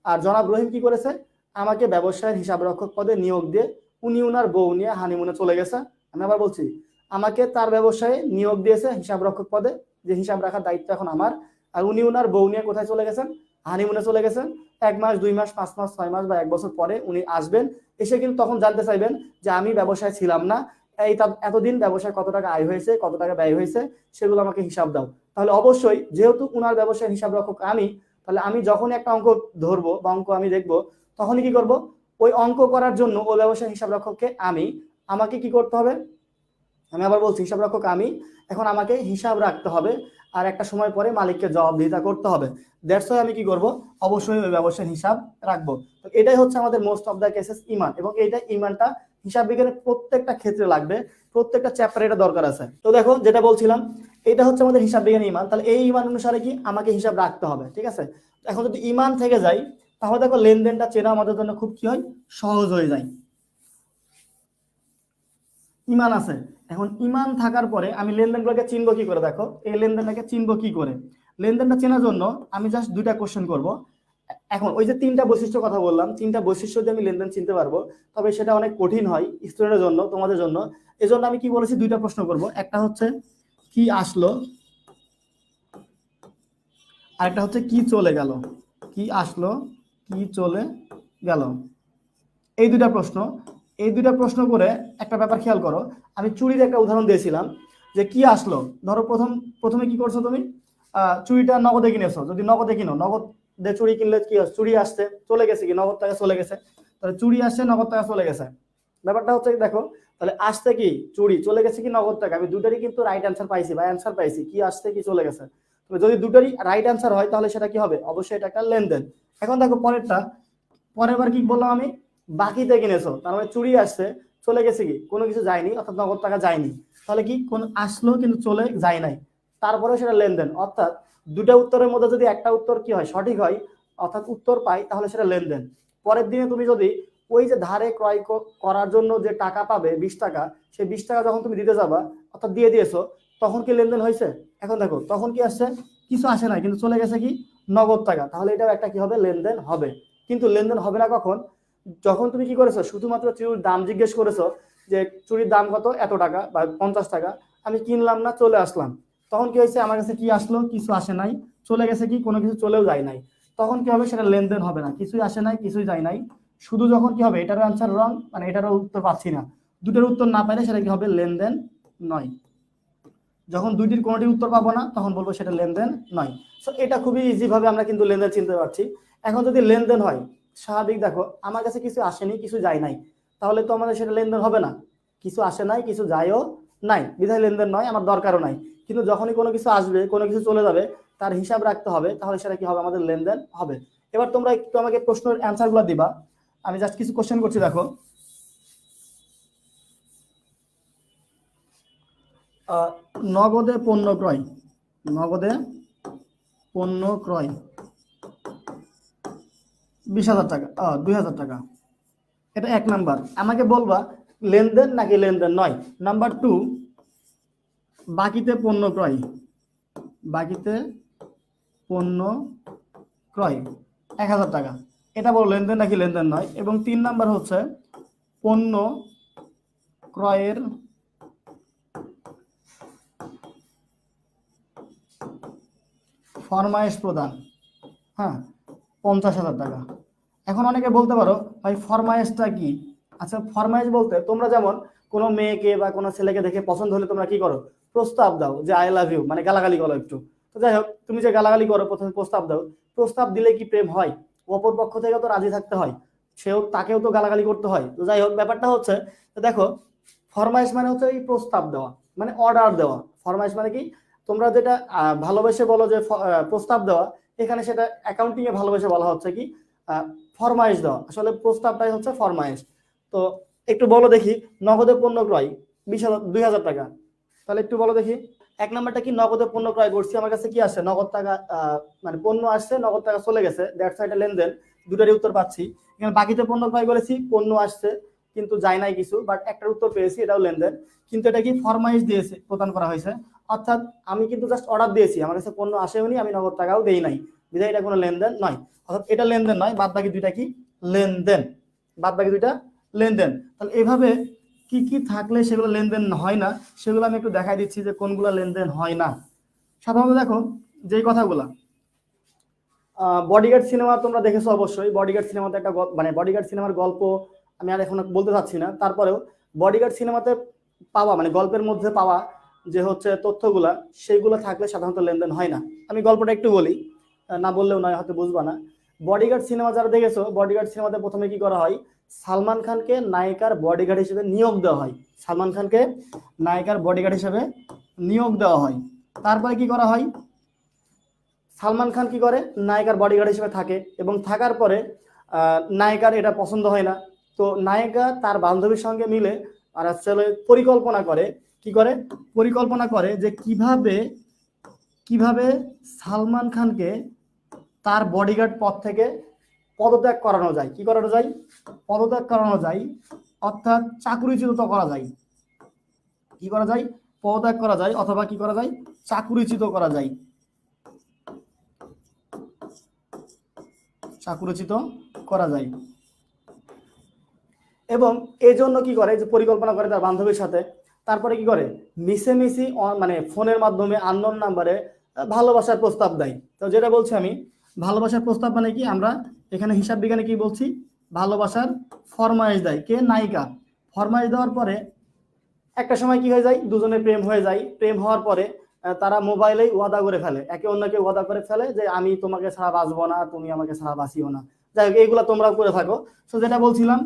A: আর জনাব রহিম কি করেছে, আমাকে ব্যবসায়ের হিসাব রক্ষক পদে নিয়োগ দিয়ে উনি উনার বউ নিয়ে হানিমুনে চলে গেছে। আমি আবার বলছি, আমাকে তার ব্যবসায় নিয়োগ দিয়েছে হিসাব রক্ষক পদে, যে হিসাব রাখার দায়িত্ব এখন আমার, আর উনি উনার বউ নিয়ে কোথায় চলে গেছেন, হানিমুনে চলে গেছেন। 1 মাস 2 মাস 5 মাস 6 মাস বা 1 বছর পরে উনি আসবেন, এসে কিন্তু তখন জানতে চাইবেন যে আমি ব্যবসায় ছিলাম না, এই এতদিন ব্যবসায় কত টাকা আয় হয়েছে, কত টাকা ব্যয় হয়েছে, সেগুলো আমাকে হিসাব দাও। তাহলে অবশ্যই যেহেতু উনার ব্যবসায় হিসাব রক্ষক আমি, তাহলে আমি যখন একটা অঙ্ক ধরবো বা অঙ্ক আমি দেখবো, তখনই কি করব, ওই অঙ্ক করার জন্য ওই ব্যবসায় হিসাব রক্ষককে আমাকে কি করতে হবে, আমি আবার বলছি হিসাব রক্ষক আমি, এখন আমাকে হিসাব রাখতে হবে, আর একটা সময় পরে মালিককে জবাবদিহিতা করতে হবে। দ্যাটস ওয়াই আমি কি করব, অবশ্যই ওই ব্যবসার হিসাব রাখবো। তো এটাই হচ্ছে আমাদের মোস্ট অফ দ্য কেসেস ইমান, এবং এইটা ইমানটা হিসাব বিজ্ঞানের প্রত্যেকটা ক্ষেত্রে লাগবে, প্রত্যেকটা চ্যাপ্টারে এটা দরকার আছে। তো দেখো যেটা বলছিলাম, এটা হচ্ছে আমাদের হিসাব বিজ্ঞানের ইমান। তাহলে এই ইমান অনুসারে কি আমাকে হিসাব রাখতে হবে, ঠিক আছে। এখন যদি ইমান থেকে যাই, তাহলে দেখো লেনদেনটা চেনা আমাদের জন্য খুব কি হয়, সহজ হয়ে যায়। ইমান আছে, এখন ইমান থাকার পরে আমি লেনদেনগুলোকে চিনবো কি করে, দেখো এই লেনদেনটাকে চিনবো কি করে। লেনদেনটা চেনার জন্য আমি জাস্ট দুইটা কোশ্চেন করব। এখন ওই যে তিনটা বৈশিষ্ট্য কথা বললাম, তিনটা বৈশিষ্ট্য দিয়ে আমি লেনদেন চিনতে পারবো, তবে সেটা অনেক কঠিন হয় স্টুডেন্টের জন্য, তোমাদের জন্য। এজন্য আমি কি বলেছি, দুইটা প্রশ্ন করব, একটা হচ্ছে কি আসলো, আরেকটা হচ্ছে কি চলে গেল। কি আসলো, কি চলে গেল, এই দুইটা প্রশ্ন। এই দুইটা প্রশ্ন করে একটা ব্যাপার খেয়াল করো, আমি চুরির একটা উদাহরণ দিয়েছিলাম, যে কি আসলো, ধরো প্রথমে কি করছো তুমি, চুরিটা নগদে কিনেছো, যদি নগদে কিনো, নগদে চুরি কিনলে কি চুরি আসছে, চলে গেছে কি নগদ টাকা চলে গেছে, তাহলে চুরি আসছে নগদ টাকা চলে গেছে। ব্যাপারটা হচ্ছে দেখো, তাহলে আসছে কি চুরি, চলে গেছে কি নগদ টাকা, আমি দুটারই কিন্তু রাইট অ্যান্সার পাইছি বা অ্যান্সার পাইছি, কি আসছে কি চলে গেছে। তবে যদি দুটারই রাইট অ্যান্সার হয় তাহলে সেটা কি হবে, অবশ্যই এটা একটা লেনদেন। এখন দেখো পরের বার কি বললাম আমি, বাকিতে কিনেছো, তার মানে চুরি আসছে, চলে গেছে কি কোনো কিছু যায়নি, অর্থাৎ নগদ টাকা যায়নি, তাহলে কি কোন আসলো কিন্তু চলে যায় নাই, তারপরে সেটা লেনদেন। অর্থাৎ দুটা উত্তরের মধ্যে যদি একটা উত্তর কি হয়, সঠিক হয়, অর্থাৎ উত্তর পাই, তাহলে সেটা লেনদেন। পরের দিনে তুমি যদি ওই যে ধারে ক্রয় করার জন্য যে টাকা পাবে 20 টাকা, সেই 20 টাকা যখন তুমি দিতে যাবা, অর্থাৎ দিয়ে দিয়েছো, তখন কি লেনদেন হয়েছে? এখন দেখো তখন কি আসছে, কিছু আসে না, কিন্তু চলে গেছে কি নগদ টাকা, তাহলে এটাও একটা কি হবে, লেনদেন হবে। কিন্তু লেনদেন হবে না কখন, যখন তুমি কি করেছো, শুধুমাত্র চুরির দাম জিজ্ঞেস করেছো, যে চুরির দাম কত, এত টাকা বা 50 টাকা, আমি কিনলাম না, চলে আসলাম, তখন কি হয়েছে, আমার কাছে কি আসলো, কিছু আসে নাই, চলে গেছে কি কোনো কিছু চলেও যায় নাই, তখন কি হবে, সেটা লেনদেন হবে না, কিছুই আসে নাই কিছুই যায় নাই। শুধু যখন কি হবে, এটারও অ্যান্সার রং, মানে এটারও উত্তর পাচ্ছি না, দুটোর উত্তর না পাইলে সেটা কি হবে, লেনদেন নয়। যখন দুইটির কোনোটির উত্তর পাবো না, তখন বলবো সেটা লেনদেন নয়। সো এটা খুবই ইজি ভাবে আমরা কিন্তু লেনদেন চিনতে পারছি। এখন যদি লেনদেন হয়, স্বাভাবিক দেখো আমার কাছে কিছু আসেনি কিছু যায় নাই, তাহলে তো আমাদের সেটা লেনদেন হবে না, কিছু আসে নাই কিছু যায়ও নাই, বিধায় লেনদেন নয়, আমার দরকারও নাই। কিন্তু যখনই কোনো কিছু আসবে কোনো কিছু চলে যাবে, তার হিসাব রাখতে হবে, তাহলে সেটা কি হবে, আমাদের লেনদেন হবে। এবার তোমরা একটু আমাকে প্রশ্নের অ্যান্সার গুলো দিবা, আমি জাস্ট কিছু কোশ্চেন করছি দেখো। নগদে পণ্য ক্রয়, নগদে পণ্য ক্রয় 20,000 টাকা, 2,000 টাকা, এটা 1 নাম্বার। আমাকে বলবা লেনদেন নাকি লেনদেন নয়। নাম্বার 2, বাকিতে পণ্য ক্রয়, বাকিতে পণ্য ক্রয় 1,000 টাকা, এটা বলো লেনদেন নাকি লেনদেন নয়। এবং 3 নাম্বার হচ্ছে পণ্য ক্রয়ের ফরমায়েশ প্রদান, হ্যাঁ, 50,000 টাকা। এখন অনেকে বলতে পারো ভাই ফরমায়েশটা কি। আচ্ছা, ফরমায়েশ বলতে তোমরা যেমন কোনো মেয়েকে বা কোনো ছেলেকে দেখে পছন্দ হলে তোমরা কি করো, প্রস্তাব দাও যে আই লাভ ইউ, মানে গালাগালি করো একটু। তো যাই হোক, তুমি যে গালাগালি করো, প্রথমে প্রস্তাব দাও, প্রস্তাব দিলে কি প্রেম হয়? অপর পক্ষ থেকেও তো রাজি থাকতে হয়, তাকেও তো গালাগালি করতে হয়। তো যাই হোক, ব্যাপারটা হচ্ছে, তো দেখো ফরমায়েশ মানে হচ্ছে এই প্রস্তাব দেওয়া, মানে অর্ডার দেওয়া। ফরমায়েশ মানে কি, তোমরা যেটা ভালোবেসে বলো যে প্রস্তাব দেওয়া, এখানে সেটা অ্যাকাউন্টিং এ ভালোবেসে বলা হচ্ছে কি ফরমাইশ দেওয়া। আসলে প্রস্তাবটাই হচ্ছে ফরমাইশ। তো একটু বলো দেখি, নগদে পণ্য ক্রয় 20,000 টাকা, তাহলে একটু বলো দেখি। এক নাম্বারটা কি, নগদে পণ্য ক্রয় করছি, আমার কাছে কি আসছে নগদ টাকা, মানে পণ্য আসছে, নগদ টাকা চলে গেছে, দ্যাটস এটা লেনদেন, দুটারই উত্তর পাচ্ছি। এখানে বাকিতে পণ্য ক্রয় করেছি, পণ্য আসছে কিন্তু যায় নাই কিছু, বাট একটার উত্তর পেয়েছি, এটাও লেনদেন। কিন্তু এটা কি ফরমাইশ দিয়েছে, প্রদান করা হয়েছে, অর্থাৎ আমি কিন্তু জাস্ট অর্ডার দিয়েছি, আমার কাছে পণ্য আসেওনি, আমি নগদ টাকাও দেই নাই, বিধায় এটা কোনো লেনদেন নয়, অর্থাৎ এটা লেনদেন নয়। বাদ বাকি দুইটা কি লেনদেন, বাদ বাকি দুইটা লেনদেন। তাহলে এভাবে কি কি থাকলে সেগুলো লেনদেন হয় না, সেগুলো আমি একটু দেখাই দিচ্ছি যে কোনগুলো লেনদেন হয় না। সাধারণত দেখো যেই কথাগুলা, বডিগার্ড সিনেমা তোমরা দেখেছো অবশ্যই। বডিগার্ড সিনেমাতে একটা মানে বডিগার্ড সিনেমার গল্প আমি আর এখন বলতে চাচ্ছি না, তারপরেও বডিগার্ড সিনেমাতে পাওয়া মানে গল্পের মধ্যে পাওয়া যে হচ্ছে তথ্যগুলা, সেইগুলো থাকলে সাধারণত লেনদেন হয় না। আমি গল্পটা একটু বলি, না বললেও নয়, হয়তো বুঝবা না। বডিগার্ড সিনেমা যারা দেখেছো, বডিগার্ড সিনেমাতে প্রথমে কি করা হয়, সালমান খানকে নায়িকার বডিগার্ড হিসেবে নিয়োগ দেওয়া হয়। সালমান খানকে নায়িকার বডিগার্ড হিসেবে নিয়োগ দেওয়া হয়। তারপরে কি করা হয়, সালমান খান কি করে, নায়িকার বডিগার্ড হিসেবে থাকে, এবং থাকার পরে নায়িকার এটা পছন্দ হয় না। তো নায়িকা তার বান্ধবীর সঙ্গে মিলে আর আসলে পরিকল্পনা করে, কি করে, পরিকল্পনা করে যে কিভাবে কিভাবে সালমান খানকে তার বডিগার্ড পদ থেকে পদত্যাগ করানো যায়। কি করানো যায়, পদত্যাগ করানো যায়, অর্থাৎ চাকুরিচ্যুত করা যায়। কি করা যায়, পদত্যাগ করা যায়, অথবা কি করা যায়, চাকুরিচ্যুত করা যায়, চাকুরিচ্যুত করা যায়। এবং এই জন্য কি করে, যে পরিকল্পনা করে তার বান্ধবীর সাথে, তারপরে কি করে, মিশেমিশি মানে ফোনের মাধ্যমে আননোন নাম্বারে ভালোবাসার প্রস্তাব দেয়। তো যেটা বলছি আমি, ভালোবাসার প্রস্তাব মানে কি, আমরা এখানে হিসাব বিজ্ঞানে কি বলছি, ভালোবাসার ফরমাইশ দেয় কে, নায়িকা। ফরমাইশ দেওয়ার পরে একটা সময় কি হয়ে যায়, দুজনের প্রেম হয়ে যায়। প্রেম হওয়ার পরে তারা মোবাইলেই ওয়াদা করে ফেলে, একে অন্যকে ওয়াদা করে ফেলে যে আমি তোমাকে ছাড়া বাঁচবো না, তুমি আমাকে ছাড়া বাঁচিও না। যাই হোক, এইগুলা তোমরাও করে থাকো। তো যেটা বলছিলাম,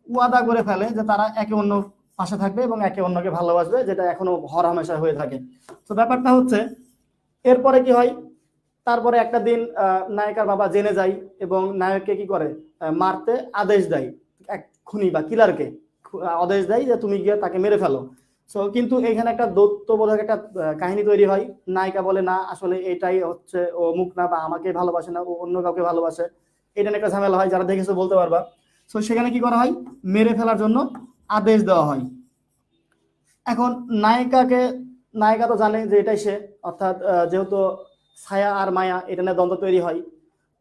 A: ওয়াদা করে ফেলে যে তারা একে অন্য পাশে থাকবে এবং একে অন্যকে ভালোবাসবে, যেটা এখনো হর হামেশা হয়ে থাকে। তো ব্যাপারটা হচ্ছে, এরপরে কি হয়, তারপরে একটা দিন নায়িকার বাবা জেনে যায় এবং নায়ককে কি করে, মারতে আদেশ দেয়, এক খুনি বা কিলারকে আদেশ দেয় যে তুমি গিয়ে তাকে মেরে ফেলো। সো কিন্তু এখানে একটা দৈত্যবোধক একটা কাহিনী তৈরি হয়। নায়িকা বলে না, আসলে এটাই হচ্ছে ও মুখ না, বা আমাকে ভালোবাসে না, ও অন্য কাউকে ভালোবাসে। এটা নিয়ে একটা ঝামেলা হয়, যারা দেখেছো বলতে পারবা। সো সেখানে কি করা হয়, মেরে ফেলার জন্য আদেশ দেওয়া হয়। এখন নায়িকাকে, নায়িকা তো জানে যে এটাই সে, অর্থাৎ যেহেতু ছায়া আর মায়া, এটা নিয়ে দ্বন্দ্ব তৈরি হয়।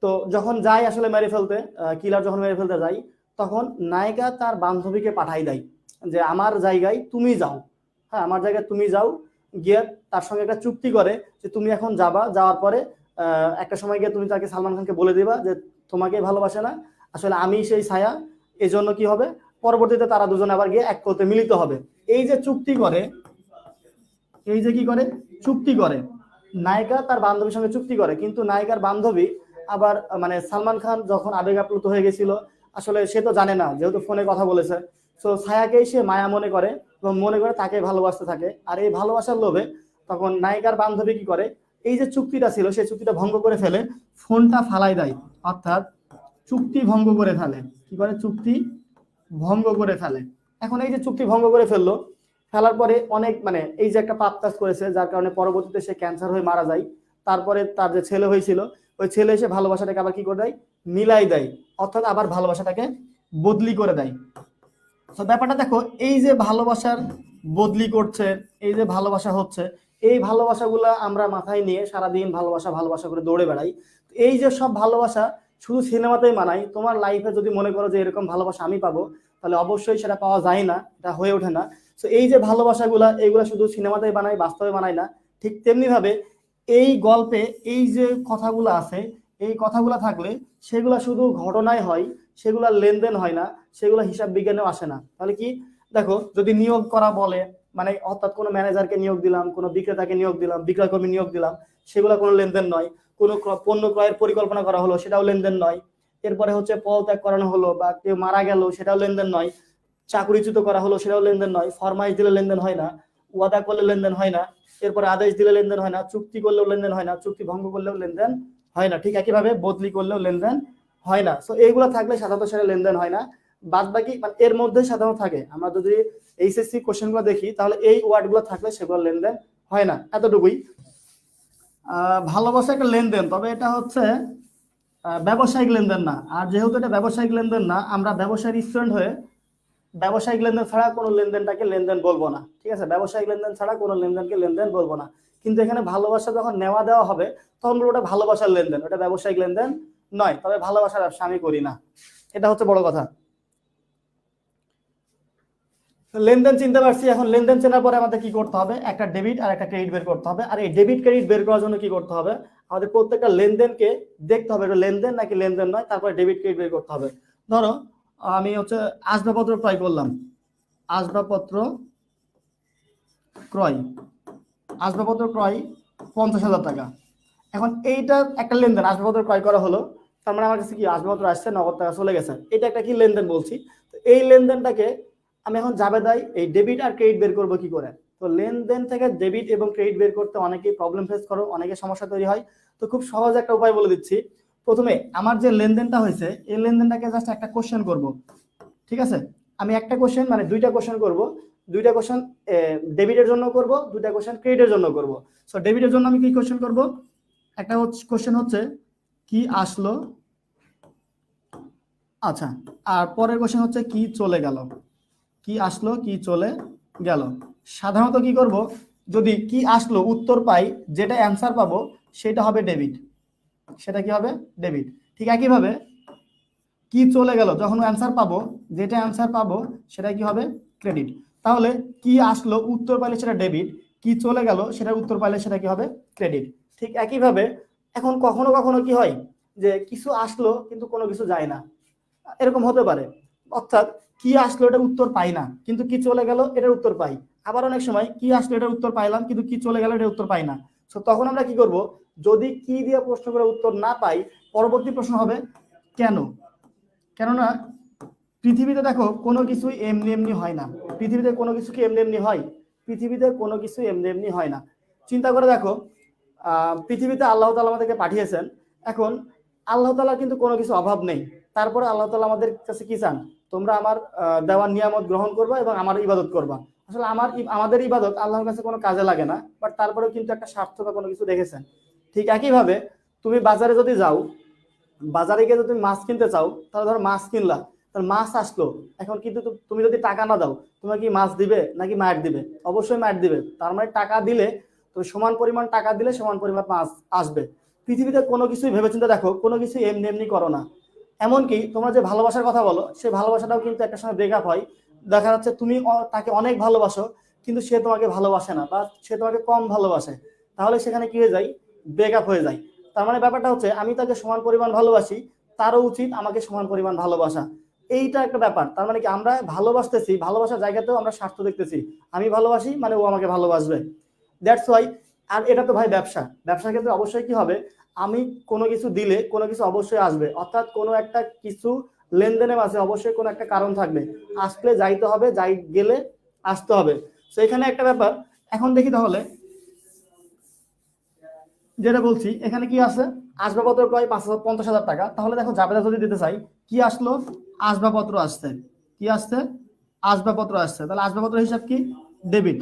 A: তো যখন যায় আসলে মেরে ফেলতে, কিলার যখন মেরে ফেলতে যায়, তখন নায়িকা তার বান্ধবীকে পাঠাই দেয় যে আমার জায়গায় তুমি যাও, হ্যাঁ আমার জায়গায় তুমি যাও, গিয়ে তার সঙ্গে একটা চুক্তি করে যে তুমি এখন যাবা, যাওয়ার পরে একটা সময় গিয়ে তুমি তাকে, সালমান খানকে বলে দিবা যে তোমাকে ভালোবাসে না, আসলে আমি সেই ছায়া। এই জন্য কি হবে, পরবর্তীতে তারা দুজনে আবার গিয়ে এক করতে মিলিত হবে। এই যে চুক্তি করে, এই যে কি করে, চুক্তি করে, নায়িকা তার বান্ধবীর সঙ্গে চুক্তি করে, কিন্তু নায়িকার বান্ধবী আবার মানে সালমান খান যখন আবেগ আপ্লুত হয়ে গেছিল, আসলে সে তো জানে না, যেহেতু ফোনে কথা বলেছে। তো ছায়াকেই সে মায়া মনে করে এবং মনে করে তাকে ভালোবাসতে থাকে। আর এই ভালোবাসার লোভে তখন নায়িকার বান্ধবী কি করে, এই যে চুক্তিটা ছিল সেই চুক্তিটা ভঙ্গ করে ফেলে, ফোনটা ফালাই দেয়, অর্থাৎ চুক্তি ভঙ্গ করে ফেলে। কি করে, চুক্তি ভঙ্গ করে ফেলে। এখন এই যে চুক্তি ভঙ্গ করে ফেললো, ফেলার পরে অনেক মানে এই যে একটা পাপ কাজ করেছে, যার কারণে পরবর্তীতে সে ক্যান্সার হয়ে মারা যায়। তারপরে তার যে ছেলে হয়েছিল, ওই ছেলে এসে ভালোবাসাটাকে আবার কি করে দেয়, মিলাই দেয়, অর্থাৎ আবার ভালোবাসাটাকে বদলি করে দেয়। তো ব্যাপারটা দেখো, এই যে ভালোবাসার বদলি করছে, এই যে ভালোবাসা হচ্ছে, এই ভালোবাসাগুলা আমরা মাথায় নিয়ে সারাদিন ভালোবাসা ভালোবাসা করে দৌড়ে বেড়াই। এই যে সব ভালোবাসা শুধু সিনেমাতেই মানাই, তোমার লাইফে যদি মনে করো যে এরকম ভালোবাসা আমি পাবো, তাহলে অবশ্যই সেটা পাওয়া যায় না, এটা হয়ে ওঠে না। তো এই যে ভালোবাসাগুলা, এইগুলা শুধু সিনেমাতেই বানাই, বাস্তবে বানাই না। ঠিক তেমনি ভাবে এই গল্পে এই যে কথাগুলো আছে, এই কথাগুলো থাকলে সেগুলা শুধু ঘটনায় হয়, সেগুলা লেনদেন হয় না, সেগুলো হিসাব বিজ্ঞানেও আসে না। তাহলে কি, দেখো যদি নিয়োগ করা বলে, মানে অর্থাৎ কোনো ম্যানেজারকে নিয়োগ দিলাম, কোনো বিক্রেতাকে নিয়োগ দিলাম, বিক্রয় কর্মী নিয়োগ দিলাম, সেগুলো কোনো লেনদেন নয়। কোনো পণ্য ক্রয়ের পরিকল্পনা করা হলো, সেটাও লেনদেন নয়। এরপরে হচ্ছে পদত্যাগ করানো হলো বা কেউ মারা গেল, সেটাও লেনদেন নয়। চাকরিচ্যুত করা হলো, সেটাও লেনদেন নয়। ফরমাইশ দিলে লেনদেন হয় না, ওয়াদা করলে লেনদেন হয় না। এরপরে আদেশ দিলে লেনদেন হয় না, চুক্তি করলেও লেনদেন হয় না, চুক্তি ভঙ্গ করলেও লেনদেন হয় না, ঠিক একইভাবে বদলি করলেও লেনদেন হয় না। সো এইগুলো থাকলে সাধারণত সেটা লেনদেন হয় না। বাদ বাকি মানে এর মধ্যে সাধারণত থাকে, আমরা যদি এইচএসসি কোশ্চেনগুলো দেখি তাহলে এই ওয়ার্ডগুলো থাকলে সেগুলো লেনদেন হয় না, এতটুকুই। ভালোবাসা একটা লেনদেন, তবে এটা হচ্ছে ব্যবসায়িক লেনদেন না। আর যেহেতু এটা ব্যবসায়িক লেনদেন না, আমরা ব্যবসায়িক স্টুডেন্ট হয়ে ব্যবসায়িক লেনদেন ছাড়া কোনো লেনদেনটাকে লেনদেন বলবো না, ঠিক আছে? ব্যবসায়িক লেনদেন ছাড়া কোনো লেনদেনকে লেনদেন বলবো না। কিন্তু এখানে ভালোবাসা যখন নেওয়া দেওয়া হবে তখন ওটা ভালোবাসার লেনদেন, ওটা ব্যবসায়িক লেনদেন নয়। তবে ভালোবাসার ব্যবসা আমি করি না, এটা হচ্ছে বড় কথা। লেনদেন চিনতে পারছি, এখন লেনদেন চেনার পরে আমাদের কি করতে হবে, একটা ডেবিট আর একটা ক্রেডিট বের করতে হবে। আর এই ডেবিট ক্রেডিট বের করার জন্য কি করতে হবে, আমাদের প্রত্যেকটা লেনদেনকে দেখতে হবে এটা লেনদেন নাকি লেনদেন নয়, তারপরে ডেবিট ক্রেডিট বের করতে হবে। ধরো আমি হচ্ছে আসবাবপত্র ক্রয় করলাম, আসবাবপত্র ক্রয়, আসবাবপত্র ক্রয় 50,000 টাকা। এখন এইটা একটা লেনদেন, আসবাবপত্র ক্রয় করা হলো, তার মানে আমার কাছে কি আসবাবপত্র আসছে, নগদ টাকা চলে গেছে, এটা একটা কি লেনদেন বলছি। তো এই লেনদেনটাকে আমি এখন জাবেদাই এই ডেবিট আর ক্রেডিট বের করবো কি করে। তো লেনদেন থেকে ডেবিট এবং ক্রেডিট বের করতে অনেকেই প্রবলেম ফেস করো, অনেকে সমস্যা তৈরি হয়। তো খুব সহজ একটা উপায় বলে দিচ্ছি। প্রথমে আমার যে লেনদেনটা হয়েছে এই লেনদেনটাকে জাস্ট একটা কোশ্চেন করব, ঠিক আছে? আমি একটা কোশ্চেন মানে দুইটা কোশ্চেন করব, দুইটা কোশ্চেন ডেবিটের জন্য করব, দুইটা কোশ্চেন ক্রেডিটের জন্য করব। সো ডেবিটের জন্য আমি কি কোশ্চেন করব, একটা কোশ্চেন হচ্ছে কি আসলো, আচ্ছা, আর পরের কোশ্চেন হচ্ছে কি চলে গেল, কি আসলো কি চলে গেল। সাধারণত কি করব, যদি কি আসলো উত্তর পাই, যেটা অ্যান্সার পাবো সেটা হবে ডেবিট, সেটা কি হবে ডেবিট। ঠিক একইভাবে কি চলে গেল, যখন অ্যান্সার পাবো, যেটা অ্যান্সার পাবো সেটা কি হবে ক্রেডিট। তাহলে কি আসলো উত্তর পাইলে সেটা ডেবিট, কি চলে গেল সেটা উত্তর পাইলে সেটা কি হবে ক্রেডিট। ঠিক একইভাবে এখন কখনো কখনো কি হয় যে কিছু আসলো কিন্তু কোনো কিছু যায় না, এরকম হতে পারে। অর্থাৎ কি আসলো এটা উত্তর পাই না, কিন্তু কি চলে গেল এটার উত্তর পাই। আবার অনেক সময় কি আসলো এটার উত্তর পাইলাম কিন্তু কি চলে গেল এটার উত্তর পাই না। তো তখন আমরা কি করব, যদি কি দিয়ে প্রশ্ন করে উত্তর না পাই, পরবর্তী প্রশ্ন হবে কেন। কেননা পৃথিবীতে দেখো কোনো কিছুই এমনি এমনি হয় না, পৃথিবীতে কোনো কিছু কি এমনি এমনি হয়, পৃথিবীতে কোনো কিছু এমনি এমনি হয় না। চিন্তা করে দেখো, পৃথিবীতে আল্লাহ তাআলা আমাদেরকে পাঠিয়েছেন। এখন আল্লাহ তাআলার কিন্তু কোনো কিছু অভাব নেই, তারপরে আল্লাহ তাআলা আমাদের কাছে কি চান, তোমরা আমার দেওয়ার নিয়ামত গ্রহণ করবা এবং আমার ইবাদত করবা। আসলে আমাদের ইবাদত আল্লাহর কাছে কোনো কাজে লাগে না, বাট তারপরেও কিন্তু একটা স্বার্থ বা কোনো কিছু দেখেছেন। ঠিক একইভাবে তুমি বাজারে যদি যাও, বাজারে গিয়ে যদি তুমি মাছ কিনতে চাও, তাহলে ধরো মাছ কিনলা, তাহলে মাছ আসলো, এখন কিন্তু তুমি যদি টাকা না দাও, তোমার কি মাছ দিবে নাকি মার দিবে? অবশ্যই মার দিবে। তার মানে টাকা দিলে, তুমি সমান পরিমাণ টাকা দিলে সমান পরিমাণ মাছ আসবে। পৃথিবীতে কোনো কিছুই ভেবেচিন্তে দেখো, কোনো কিছু এমনি এমনি করো না। এমনকি তোমরা যে ভালোবাসার কথা বলো, সেই ভালোবাসাটাও কিন্তু একটা সময় ব্রেকআপ হয়। দেখা যাচ্ছে তুমি তাকে অনেক ভালোবাসো কিন্তু সে তোমাকে ভালোবাসে না, বা সে তোমাকে কম ভালোবাসে, তাহলে সেখানে কি হয়ে যায়, ব্রেকআপ হয়ে যায়। তার মানে ব্যাপারটা হচ্ছে আমি তাকে সমান পরিমাণ ভালোবাসি, তারও উচিত আমাকে সমান পরিমাণ ভালোবাসা। এইটা একটা ব্যাপার। তার মানে কি আমরা ভালোবাসতেছি, ভালোবাসার জায়গাতেও আমরা স্বার্থ দেখতেছি, আমি ভালোবাসি মানে ও আমাকে ভালোবাসবে, দ্যাটস ওয়াই। আর এটা তো ভাই ব্যবসা, ব্যবসার ক্ষেত্রে অবশ্যই কি হবে, আমি কোনো কিছু দিলে কোনো কিছু অবশ্যই আসবে, অর্থাৎ কোনো একটা কিছু লেনদেনের মাঝে অবশ্যই কোনো একটা কারণ থাকবে, আসলে যাইতে হবে, যাই গেলে আসতে হবে। তো এখানে একটা ব্যাপার। এখন দেখি তাহলে যেটা বলছি, এখানে কি আছে, আসবাবপত্র প্রায় 50,000 টাকা। তাহলে দেখো জাবেদা যদি দিতে চাই, কি আসলো, আসবাবপত্র আসছে, কি আসছে, আসবাবপত্র আসছে, তাহলে আসবাবপত্র হিসাব কি ডেবিট,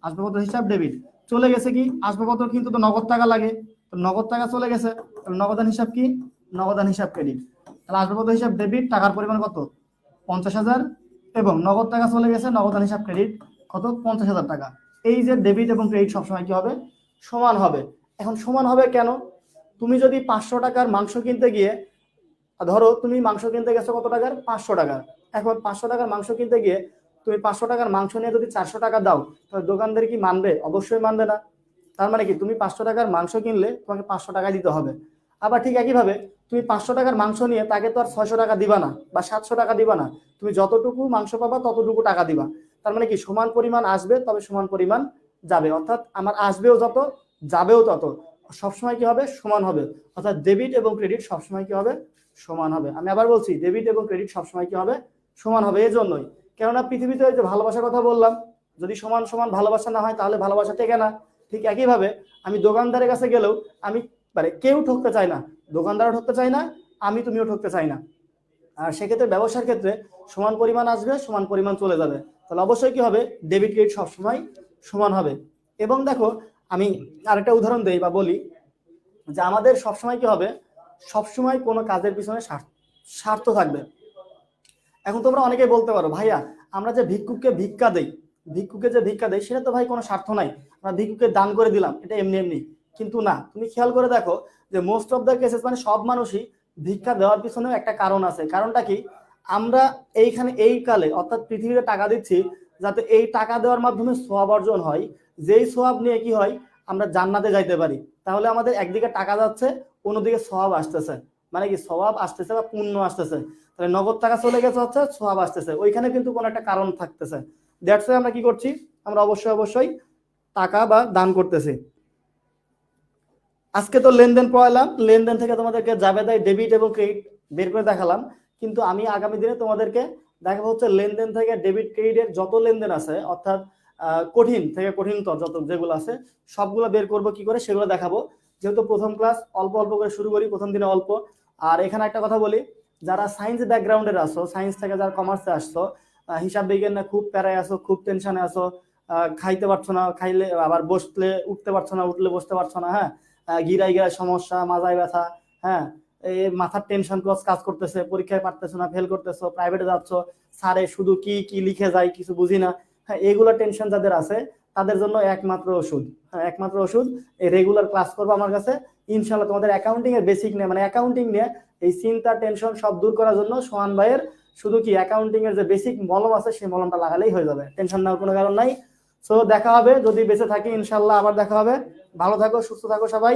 A: আসবাবপত্র হিসাব ডেবিট। চলে গেছে কি আসবাবপত্র, কিন্তু তো নগদ টাকা লাগে, তো নগদ টাকা চলে গেছে, তাহলে নগদান হিসাব কি, নগদান হিসাব ক্রেডিট। তাহলে আসবাবপত্র হিসাব ডেবিট, টাকার পরিমাণ কত 50,000, এবং নগদ টাকা চলে গেছে, নগদান হিসাব ক্রেডিট কত 50,000 টাকা। এই যে ডেবিট এবং ক্রেডিট সবসময় কি হবে, সমান হবে। এখন সমান হবে কেন, তুমি যদি 500 টাকার মাংস কিনতে গিয়ে, ধরো তুমি মাংস কিনতে গেছো কত টাকার, 500 টাকার। এখন 500 টাকার মাংস কিনতে গিয়ে তুমি 500 টাকার মাংস নিয়ে যদি 400 টাকা দাও, তাহলে দোকানদার কি মানবে? অবশ্যই মানবে না। তার মানে কি তুমি 500 টাকার মাংস কিনলে তোমাকে 500 টাকা দিতে হবে। আবার ঠিক একইভাবে তুমি 500 টাকার মাংস নিয়ে তাকে তো আর 600 টাকা দিবা না বা 700 টাকা দিবা না, তুমি যতটুকু মাংস পাবা ততটুকু টাকা দিবা। তার মানে কি সমান পরিমাণ আসবে, তবে সমান পরিমাণ যাবে, অর্থাৎ আমার আসবেও যত, যাবেও তত। সবসময় কি হবে, সমান হবে। অর্থাৎ ডেবিট এবং ক্রেডিট সবসময় কি হবে, সমান হবে। আমি আবার বলছি, ডেবিট এবং ক্রেডিট সবসময় কি হবে, সমান হবে। এই জন্যই, কেননা পৃথিবীতে যে ভালোবাসার কথা বললাম, যদি সমান সমান ভালোবাসা না হয় তাহলে ভালোবাসা টেকে না। ঠিক একইভাবে আমি দোকানদারের কাছে গেলেও আমি মানে কেউ ঠকতে চায় না, দোকানদারও ঠকতে চায় না, আমি তুমিও ঠকতে চাই না। আর সেক্ষেত্রে ব্যবসার ক্ষেত্রে সমান পরিমাণ আসবে, সমান পরিমাণ চলে যাবে। তাহলে অবশ্যই কি হবে, ডেবিট ক্রেডিট সবসময় সমান হবে। এবং দেখো আমি আরেকটা উদাহরণ দেই বা বলি যে আমাদের সবসময় কি হবে, সবসময় কোনো কাজের পিছনে স্বার্থ থাকবে। এখন তোমরা অনেকেই বলতে পারো ভাইয়া আমরা যে ভিক্ষুককে ভিক্ষা দেই, ভিক্ষুকে যে ভিক্ষা দেয় সেটা তো ভাই কোনো স্বার্থ নাই, আমরা ভিক্ষুকে দান করে দিলাম এটা এমনি এমনি। কিন্তু না, তুমি খেয়াল করে দেখো যে মোস্ট অফ দ্য কেসেস মানে সব মানুষই ভিক্ষা দেওয়ার পিছনেও একটা কারণ আছে। কারণটা কি, আমরা এইখানে এই কালে অর্থাৎ পৃথিবীতে টাকা দিচ্ছি যাতে এই টাকা দেওয়ার মাধ্যমে সওয়াব অর্জন হয়, যেই সওয়াব নিয়ে কি হয় আমরা জান্নাতে যাইতে পারি। তাহলে আমাদের একদিকে টাকা যাচ্ছে, অন্যদিকে সওয়াব আসতেছে, মানে কি সওয়াব আসতেছে বা পুণ্য আসতেছে। তাহলে নগদ টাকা চলে গেছে হচ্ছে সওয়াব আসতেছে, ওইখানে কিন্তু কোনো একটা কারণ থাকতেছে। দ্যাটস ওয়াই আমরা কি করছি, আমরা অবশ্যই অবশ্যই টাকা বা দান করতেছি। আজকে তো লেনদেন পড়ালাম, লেনদেন থেকে তোমাদেরকে জাবেদায় ডেবিট এবং ক্রেডিট বের করে দেখালাম, কিন্তু আমি আগামী দিনে তোমাদেরকে দেখাবো হচ্ছে লেনদেন থেকে ডেবিট ক্রেডিটের যত লেনদেন আছে, অর্থাৎ কঠিন থেকে কঠিনতর যত যেগুলো আছে সবগুলো বের করব কি করে সেগুলো দেখাবো। যেহেতু প্রথম ক্লাস অল্প অল্প করে শুরু করি, প্রথম দিনে অল্প। আর এখানে একটা কথা বলি, যারা সায়েন্স ব্যাকগ্রাউন্ডের আসো, সায়েন্স থেকে যারা কমার্সে আসছো, হিসাব বিজ্ঞান না খুব প্যারায় আসো, খুব টেনশনে আসো, খাইতে পারছো না, খাইলে আবার বসলে উঠতে পারছো না, উঠলে বসতে পারছো না, হ্যাঁ, গিরায় গিরায় সমস্যা, মাথায় ব্যথা, হ্যাঁ, এই মাথার টেনশন কাজ করতেছে, পরীক্ষায় পারতেছো না, ফেল করতেছো, প্রাইভেটে যাচ্ছ, স্যারে শুধু কি কি লিখে যায় কিছু বুঝি না, হ্যাঁ, এইগুলো টেনশন যাদের আছে তাদের জন্য একমাত্র ওষুধ, হ্যাঁ, একমাত্র ওষুধ এই রেগুলার ক্লাস করবো আমার কাছে। ইনশাল্লাহ তোমাদের অ্যাকাউন্টিং এর বেসিক নিয়ে মানে অ্যাকাউন্টিং নিয়ে এই চিন্তা টেনশন সব দূর করার জন্য সোহান ভাইয়ের শুধু কি অ্যাকাউন্টিং এর যে বেসিক মলম আছে সেই মলমটা লাগালেই হয়ে যাবে, টেনশন নেওয়ার কোনো কারণ নাই। সো দেখা হবে, যদি বেঁচে থাকি ইনশাল্লাহ আবার দেখা হবে। ভালো থাকো, সুস্থ থাকো সবাই।